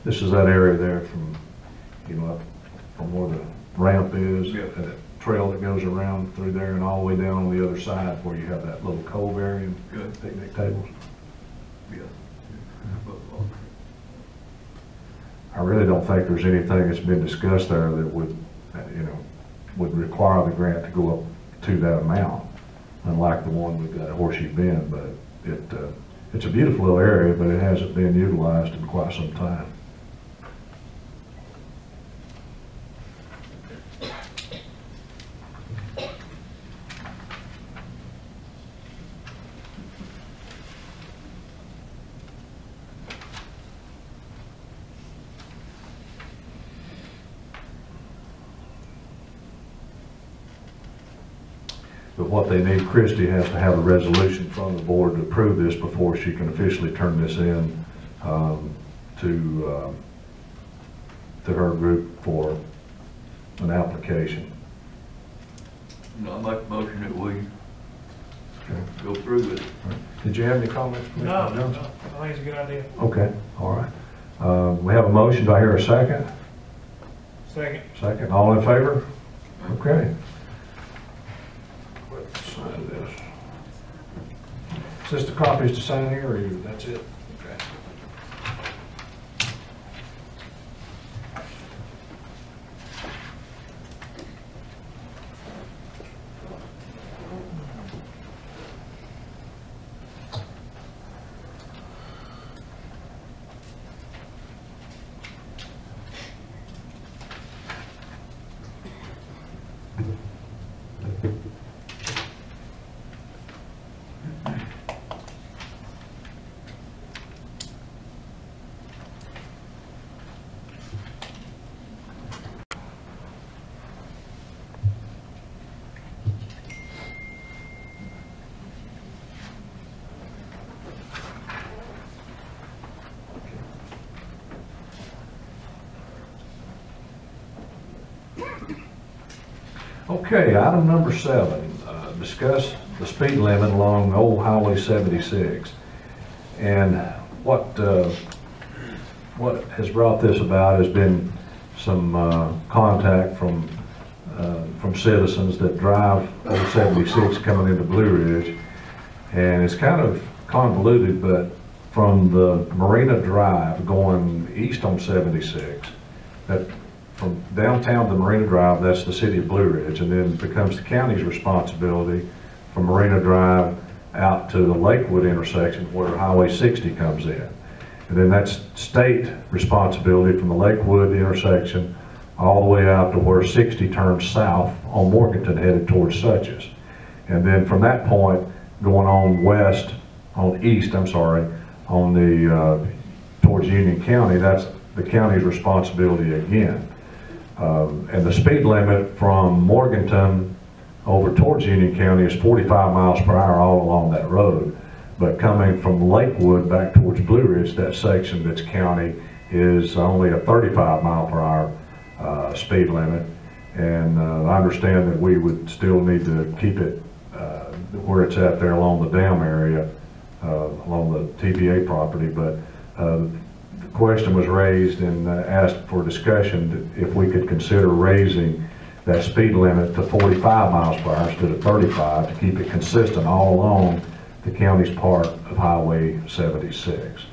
This is that area there from, you know, up from where the ramp is, that trail that goes around through there and all the way down on the other side where you have that little cove area and picnic tables. Yeah. I really don't think there's anything that's been discussed there that would, you know, would require the grant to go up to that amount, unlike the one we've got at Horseshoe Bend. But it's a beautiful little area, but it hasn't been utilized in quite some time. But what they need, Christy has to have a resolution from the board to approve this before she can officially turn this in to her group for an application. No, I make a motion that we go through with it. Right. Did you have any comments, Commissioner Jones? No, I think it's a good idea. Okay, all right. We have a motion. Do I hear a second? Second. Second. All in favor? Okay. Sign this. Is this the copies to sign here, or that's it? Okay. Okay, item number 7, discuss the speed limit along Old Highway 76. And what has brought this about has been some contact from citizens that drive Old 76 coming into Blue Ridge. And it's kind of convoluted, but from the Marina Drive going east on 76, that from downtown to Marina Drive, that's the city of Blue Ridge, and then it becomes the county's responsibility from Marina Drive out to the Lakewood intersection where Highway 60 comes in. And then that's state responsibility from the Lakewood intersection all the way out to where 60 turns south on Morganton headed towards Suches. And then from that point, going on east, on the, towards Union County, that's the county's responsibility again. And the speed limit from Morganton over towards Union County is 45 miles per hour all along that road. But coming from Lakewood back towards Blue Ridge, that section that's county is only a 35 mile per hour speed limit. And I understand that we would still need to keep it where it's at there along the dam area, along the TVA property. But the question was raised and asked for discussion if we could consider raising that speed limit to 45 miles per hour instead of 35 to keep it consistent all along the county's part of Highway 76.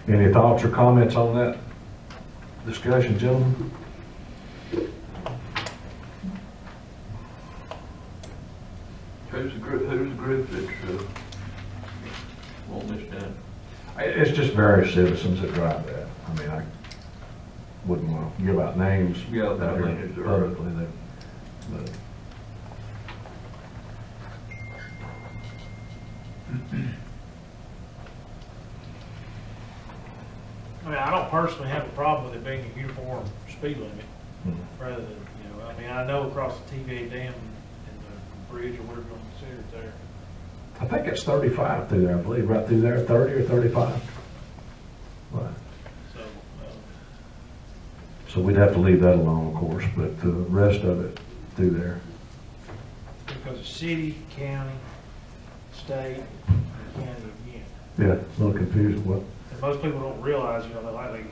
Any thoughts or comments on that discussion, gentlemen? Who's the group that's wanting this done? It's just various citizens that drive that. I mean, I wouldn't want to give out names Yeah, out I here mean, it's publicly. But I mean, I don't personally have a problem with it being a uniform speed limit, rather than, I mean, I know across the TVA dam and the bridge or whatever you want to consider it there. I think it's 35 through there, I believe, right through there, 30 or 35. Right. So, So we'd have to leave that alone, of course, but the rest of it through there. because it's city, county, state, and county again. Yeah, a little confused what. And most people don't realize, that like,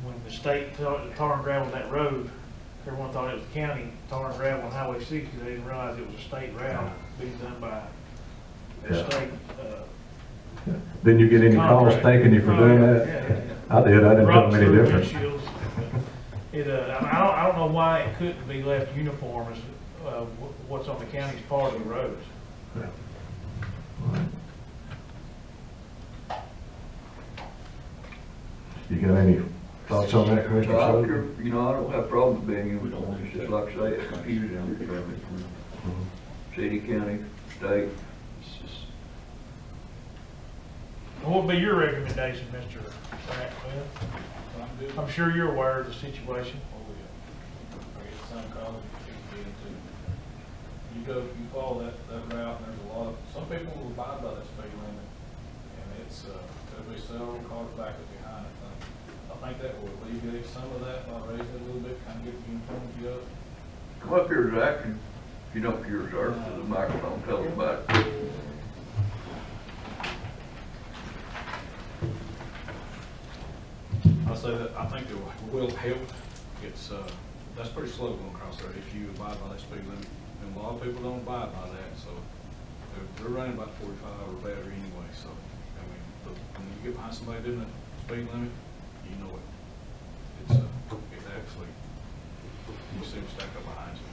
when the state tar and gravel that road, everyone thought it was county tar and gravel on Highway 60. They didn't realize it was a state route being done by the state. Didn't you get any calls thanking you for doing that? Yeah. I did. I didn't tell them any difference. I don't know why it couldn't be left uniform as what's on the county's part of the roads. Yeah. Right. You got any thoughts on that, Commissioner? No, I don't care, I don't have a problem being in with it. It's just like I say, it's confusing. City, county, state. What would be your recommendation, Mr. Ratcliffe? I'm sure you're aware of the situation. You follow that route, and there's a lot of, some people will abide by that speed limit, and there'll be several cars backing behind it. I think that will alleviate some of that by raising it a little bit, kind of get the uniformity up. Come up here, Zach, and if you don't hear sir, to the microphone, tell us about it. I say that I think it will help. That's pretty slow going across there if you abide by that speed limit. And a lot of people don't abide by that, so they're running about 45 or better anyway. So I mean, when you get behind somebody doing the speed limit, you know it. It's actually, you see them stack up behind you.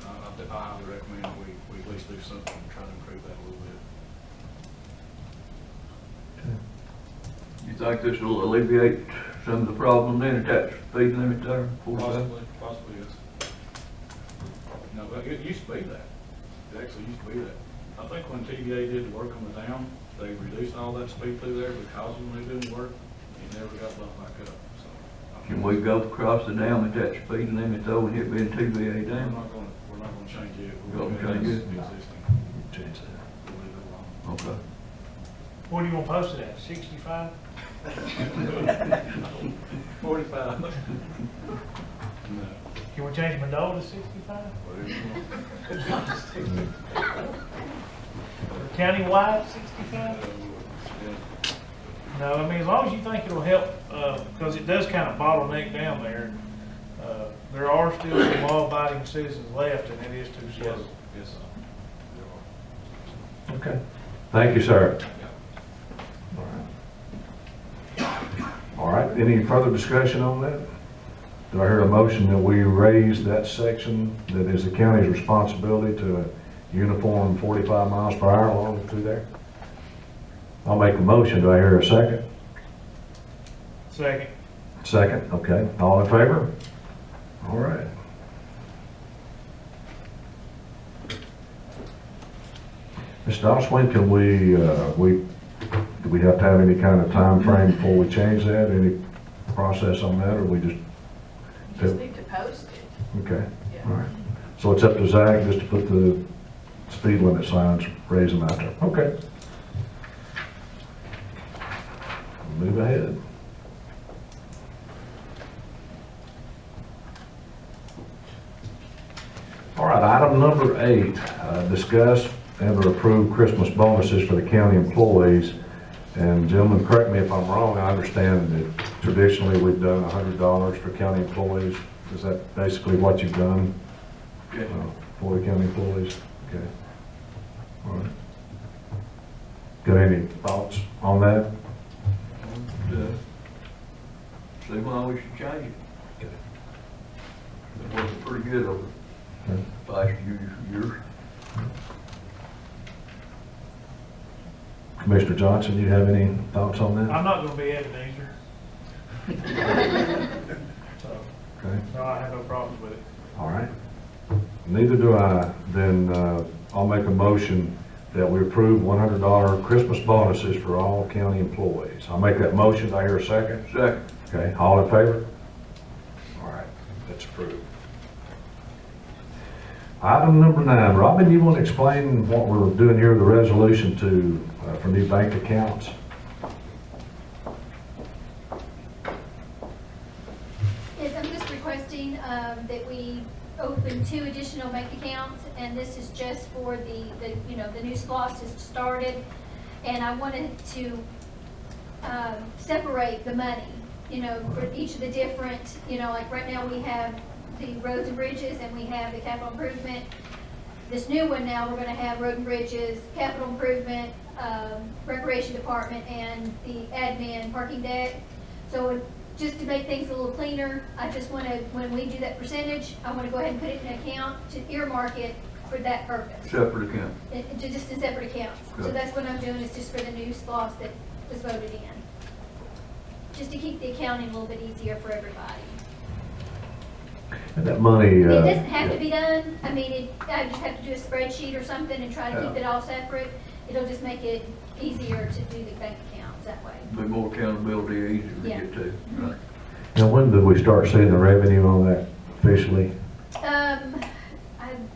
I highly recommend that we at least do something and try to improve that a little bit. You think this will alleviate some of the problem then at that speed limit there? Possibly, yes. No, but it used to be that. It actually used to be that. I think when TVA did the work on the dam, they reduced all that speed through there because when they didn't work, it never got bumped back up. So can we go across the dam at that speed limit though and it being TVA dam? we're not going to change it. We're going to change it? Existing. Change that. We'll leave it alone. Okay. What do you want to post it at, 65? 45. No. Can we change Mandola to 65? Or countywide 65? No, I mean, as long as you think it'll help, because it does kind of bottleneck down there. There are still some law-abiding citizens left, and it is too slow. Yes, sir. Okay. Thank you, sir. All right, any further discussion on that? Do I hear a motion that we raise that section that is the county's responsibility to a uniform 45 miles per hour along through there? I'll make the motion. Do I hear a second? Second. Second, okay. All in favor? All right. Mr. Dawes, when can do we have to have any kind of time frame before we change that? Any process on that, or we just? You just need to post it. Okay, Yeah. all right. So it's up to Zach just to put the speed limit signs, raise them out there. Okay. Move ahead. All right, item number 8, discuss and or approve Christmas bonuses for the county employees. And gentlemen, correct me if I'm wrong, I understand that traditionally we've done $100 for county employees. Is that basically what you've done for the county employees? Okay. All right. Got any thoughts on that? See why we should change it. Okay. It's working pretty good over Okay. the past years. Commissioner Johnson, you have any thoughts on that? I'm not gonna be Ebenezer. So, Okay. no, I have no problems with it. All right. Neither do I. Then I'll make a motion that we approve $100 Christmas bonuses for all county employees. I'll make that motion. Do I hear a second? Second. Okay, all in favor? All right, that's approved. Item number 9. Robin, you want to explain what we're doing here, the resolution for new bank accounts? Yes, I'm just requesting that we open 2 additional bank accounts, and this is just for the new SPLOST has started, and I wanted to separate the money, for each of the different, like right now we have the roads and bridges and we have the capital improvement. This new one now, we're going to have road and bridges, capital improvement, recreation department, and the admin parking deck. So just to make things a little cleaner, I just want to, when we do that percentage, I want to go ahead and put it in an account to earmark it for that purpose. Separate account. Just in separate accounts. Good. So that's what I'm doing, is just for the new SPLOST that was voted in. Just to keep the accounting a little bit easier for everybody. And that money... It doesn't have to be done. I mean, I just have to do a spreadsheet or something and try to keep it all separate. It'll just make it easier to do the bank accounts that way. Be more accountability, easier to get to. Right. Now, when did we start seeing the revenue on that officially? I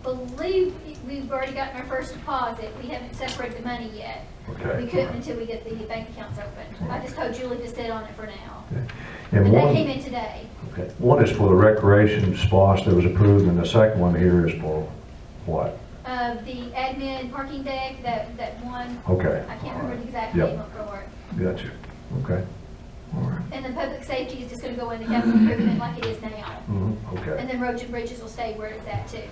believe we've already gotten our first deposit. We haven't separated the money yet. Okay. We couldn't until we get the bank accounts open. I just told Julie to sit on it for now. Okay. And one, that came in today. Okay. One is for the recreation SPLOST that was approved, and the second one here is for what? The admin parking deck, that one. Okay. I can't remember the exact Yep. name for it. Gotcha. Okay. All right. And the public safety is just gonna go in the capital improvement like it is now. Okay. And then roads and bridges will stay where it's at too.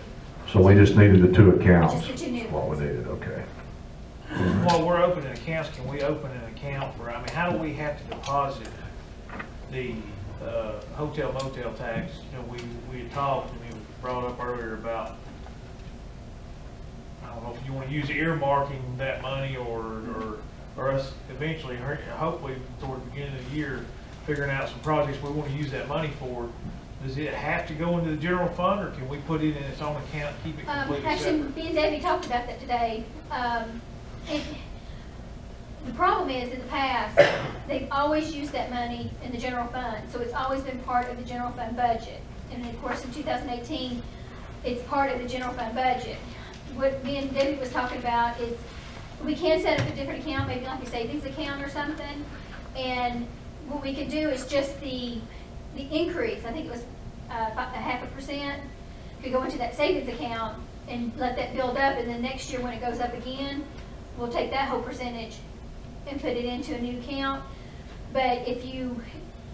So we just needed the 2 accounts. Just the 2 new That's what we ones. needed. Okay. While we're opening accounts, can we open an account for, how do we have to deposit the hotel motel tax? We had talked, and it was brought up earlier about, I don't know if you want to use earmarking that money or us eventually, hopefully toward the beginning of the year, figuring out some projects we want to use that money for. Does it have to go into the general fund, or can we put it in its own account, keep it completely Actually, separate? me and Debbie talked about that today. The problem is, in the past, they've always used that money in the general fund, so it's always been part of the general fund budget. And of course, in 2018, it's part of the general fund budget. What me and Debbie was talking about is, we can set up a different account, maybe like a savings account or something, and what we could do is just the increase, I think it was about 0.5%, could go into that savings account and let that build up, and then next year when it goes up again, we'll take that whole percentage and put it into a new account. But if you're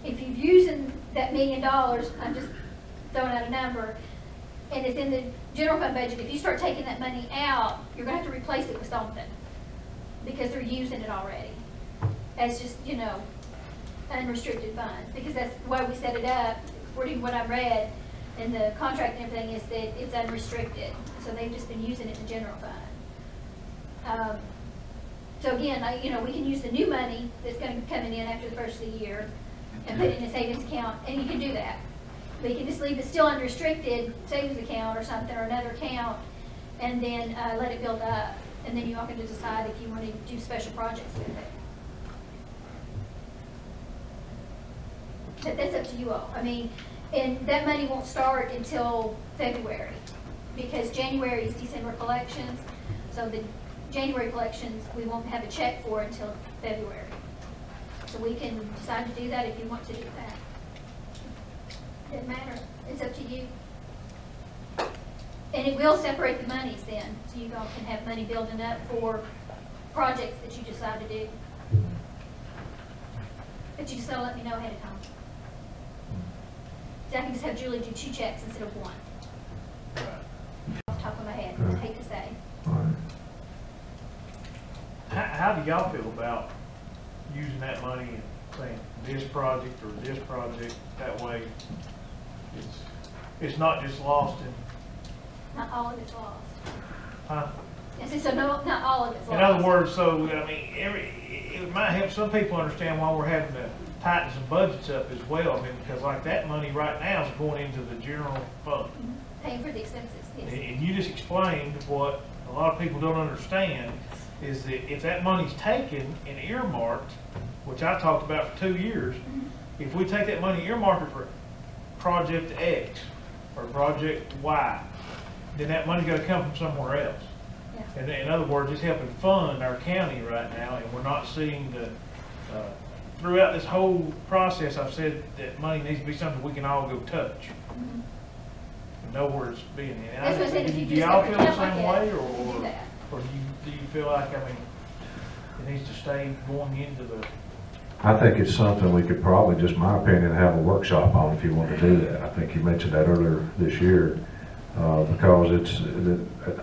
using that $1 million, I'm just throwing out a number, and it's in the general fund budget, if you start taking that money out, you're gonna have to replace it with something, because they're using it already as just, unrestricted funds, because that's why we set it up. According to what I read in the contract and everything, is that it's unrestricted, so they've just been using it in the general fund. So again, we can use the new money that's going to be coming in after the first of the year and put it in a savings account, and you can do that. But you can just leave it still unrestricted savings account or something, or another account, and then let it build up. and then you all can just decide if you want to do special projects with it. But that's up to you all. I mean, and that money won't start until February, because January is December collections. So the January collections, we won't have a check for until February. So we can decide to do that if you want to do that. Doesn't matter. It's up to you. And it will separate the monies then, so you all can have money building up for projects that you decide to do. But you just gotta let me know ahead of time. So I can just have Julie do 2 checks instead of 1. Off the top of my head, I hate to say. How do y'all feel about using that money and saying this project or this project? That way, it's not just lost in. Not all of it's lost. Huh? Yes, so no, not all of it's lost. In other words, so I mean, it might help some people understand why we're having to tighten some budgets up as well. I mean, because like that money right now is going into the general fund. Paying for the expenses, yes. And you just explained what a lot of people don't understand is that if that money's taken and earmarked, which I talked about for 2 years, if we take that money earmarked for project X or project Y, then that money's got to come from somewhere else. Yeah. And in other words, it's helping fund our county right now, and we're not seeing the throughout this whole process, I've said that money needs to be something we can all go touch. And know where it's being. And that's what I said, if you do just y'all feel the same like way, or do you feel like, I mean, it needs to stay going into the? I think it's something we could probably, just my opinion, have a workshop on if you want to do that. I think you mentioned that earlier this year, because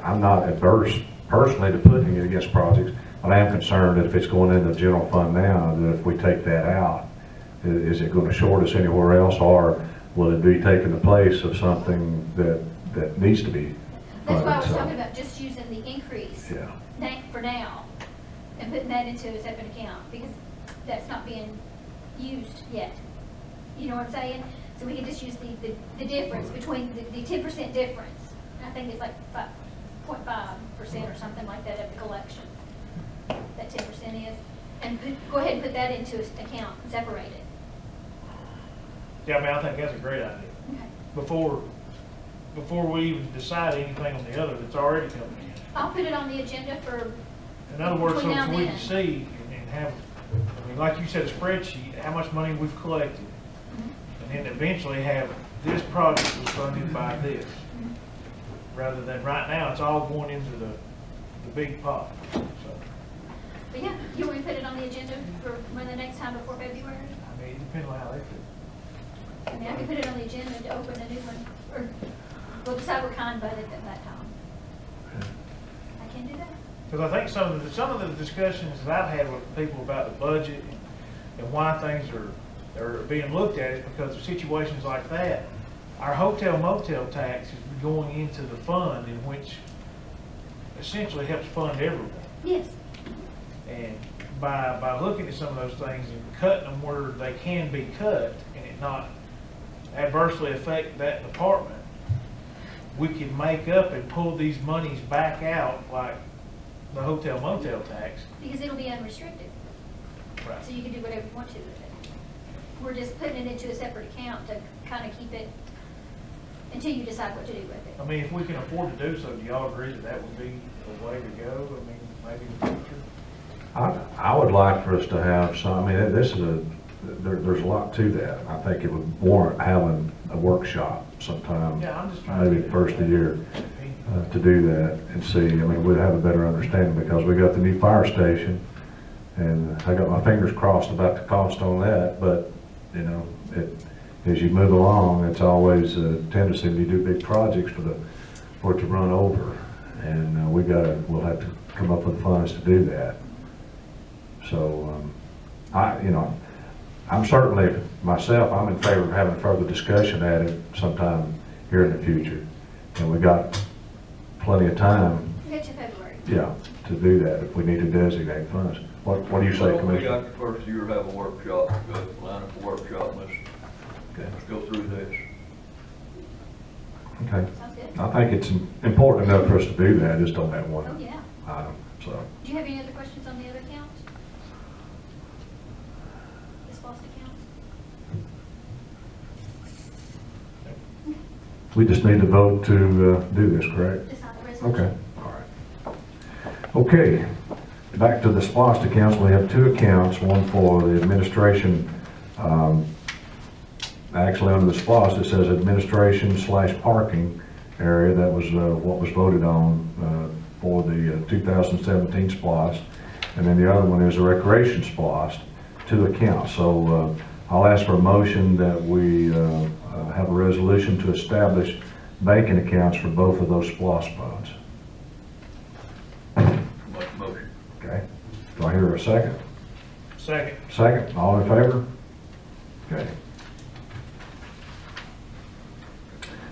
I'm not adverse personally to putting it against projects, but I am concerned that if it's going into the general fund now, that if we take that out, is it going to short us anywhere else, or will it be taking the place of something that needs to be funded? That's why I was talking about just using the increase for now and putting that into a separate account, because that's not being used yet. You know what I'm saying? So we can just use the difference between the 10% difference. I think it's like 0.5% or something like that of the collection. That 10% is, and go ahead and put that into an account and separate it. Yeah, I mean, I think that's a great idea. Okay. Before we even decide anything on the other that's already coming in. I'll put it on the agenda for. In other words, so we can see and have, I mean, like you said, a spreadsheet, how much money we've collected. And then eventually have this project was funded by this. Rather than right now, it's all going into the big pot. So. But yeah, you want me to put it on the agenda for when the next time before February? I mean, it depends on how they feel. I mean, I can put it on the agenda to open a new one, or we'll decide what kind of budget at that time. I can do that. Because I think some of the discussions that I've had with people about the budget and why things are being looked at is because of situations like that. Our hotel motel tax is going into the fund, in which essentially helps fund everyone. Yes. And by looking at some of those things and cutting them where they can be cut and it not adversely affect that department, we can make up and pull these monies back out, like the hotel motel tax. Because it'll be unrestricted. Right. So you can do whatever you want to with it. We're just putting it into a separate account to kind of keep it until you decide what to do with it. I mean, if we can afford to do so, do y'all agree that that would be the way to go? I mean, maybe in the future? I would like for us to have some, I mean, this is there's a lot to that. I think it would warrant having a workshop sometime, maybe the first of the year, to do that and see. I mean, we'd have a better understanding, because we got the new fire station, and I got my fingers crossed about the cost on that, but, you know, as you move along, it's always a tendency when you do big projects for it to run over, and we'll have to come up with funds to do that. So, I'm certainly, myself, I'm in favor of having further discussion at it sometime here in the future. And we got plenty of time. We got to February. Yeah, to do that if we need to designate funds. What do you say, Commissioner? We got the first year to have a workshop, line up a workshop, let's go through this. Okay. I think it's important enough for us to do that, just on that one item. So, Do you have any other questions on the other accounts? This lost accounts? we just need to vote to do this, correct? Just not the resolution? Okay, all right. Okay, back to the SPOS accounts. We have two accounts, one for the administration. Actually, under the SPOS, it says administration/parking area. That was what was voted on for the 2017 SPOS. And then the other one is a recreation SPOS, two accounts. So I'll ask for a motion that we have a resolution to establish banking accounts for both of those SPOS funds. Motion. Okay. Do I hear a second? Second. Second. All in favor? Okay.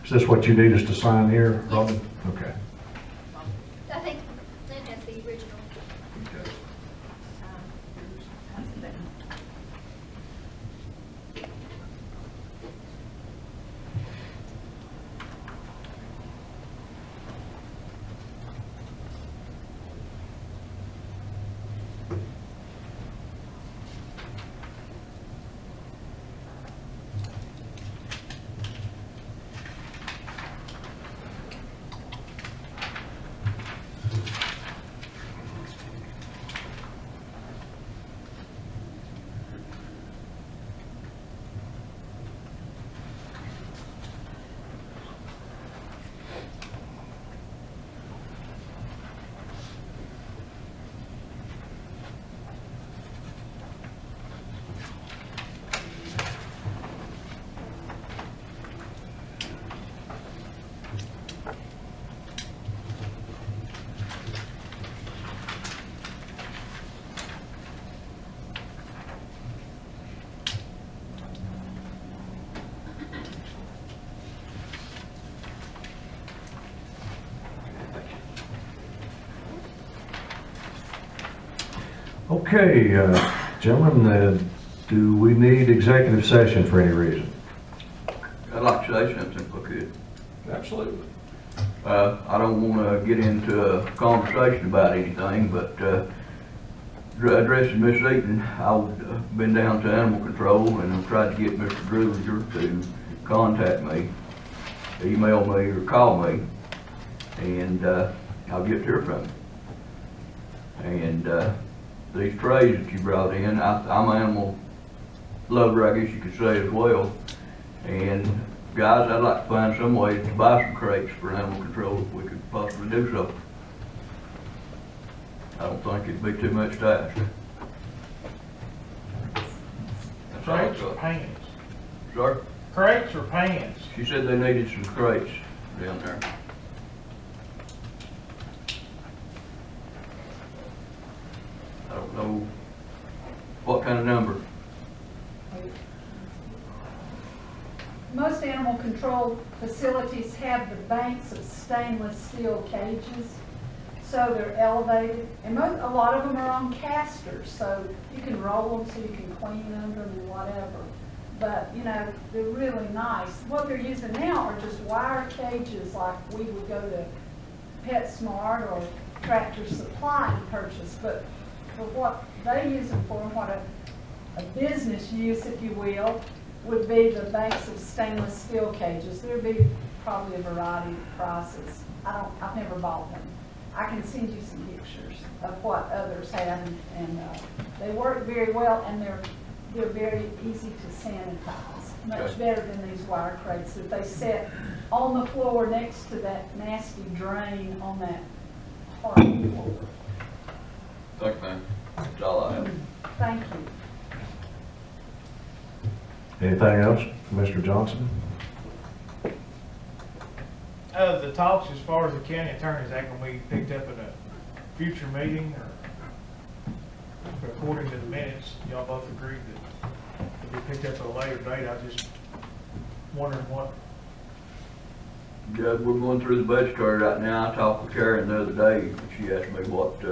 Is this what you need us to sign here, Robin? Okay. I think Lynn has the original. Okay. Okay, gentlemen, do we need executive session for any reason? I'd like to say something if I could. Absolutely. I don't want to get into a conversation about anything, but addressing Miss Eaton, I've been down to animal control and I've tried to get Mr. Druliger to contact me, email me or call me, and I'll get to hear from him. And these trays that you brought in, I'm an animal lover, I guess you could say, as well. And guys, I'd like to find some way to buy some crates for animal control if we could possibly do so. I don't think it'd be too much to ask. That's all I've Crates or got. pans? Sir? Crates or pans? She said they needed some crates down there. I don't know what kind of number. Most animal control facilities have the banks of stainless steel cages, so they're elevated, and a lot of them are on casters, so you can roll them so you can clean under them and whatever. But, you know, they're really nice. What they're using now are just wire cages like we would go to PetSmart or Tractor Supply and purchase, but for what they use them for and what a business use, if you will, would be the banks of stainless steel cages. There'd be probably a variety of prices. I've never bought them. I can send you some pictures of what others have, and they work very well, and they're very easy to sanitize. Much better than these wire crates that they set on the floor next to that nasty drain on that hard floor. Thank you, ma'am. That's all I have. Thank you. Anything else, Mr. Johnson? The talks as far as the county attorney, is that going to be picked up at a future meeting, or according to the minutes, y'all both agreed that it'll be picked up at a later date? I just wondering what. Judge, we're going through the budgetary right now. I talked with Karen the other day, and she asked me what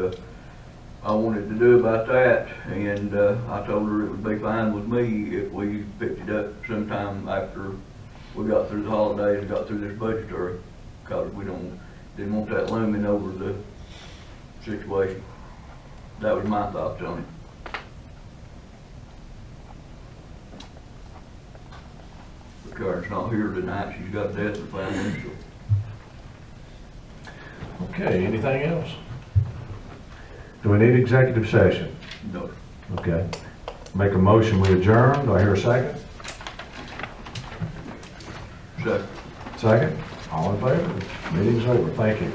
I wanted to do about that, and I told her it would be fine with me if we picked it up sometime after we got through the holidays and got through this budgetary, because we didn't want that looming over the situation. That was my thoughts on it. But Karen's not here tonight, she's got death in financial. Okay, anything else? Do we need executive session? No. Okay. Make a motion, we adjourn. Do I hear a second? Second. Second? All in favor? Meeting's over. Thank you.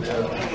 Yeah.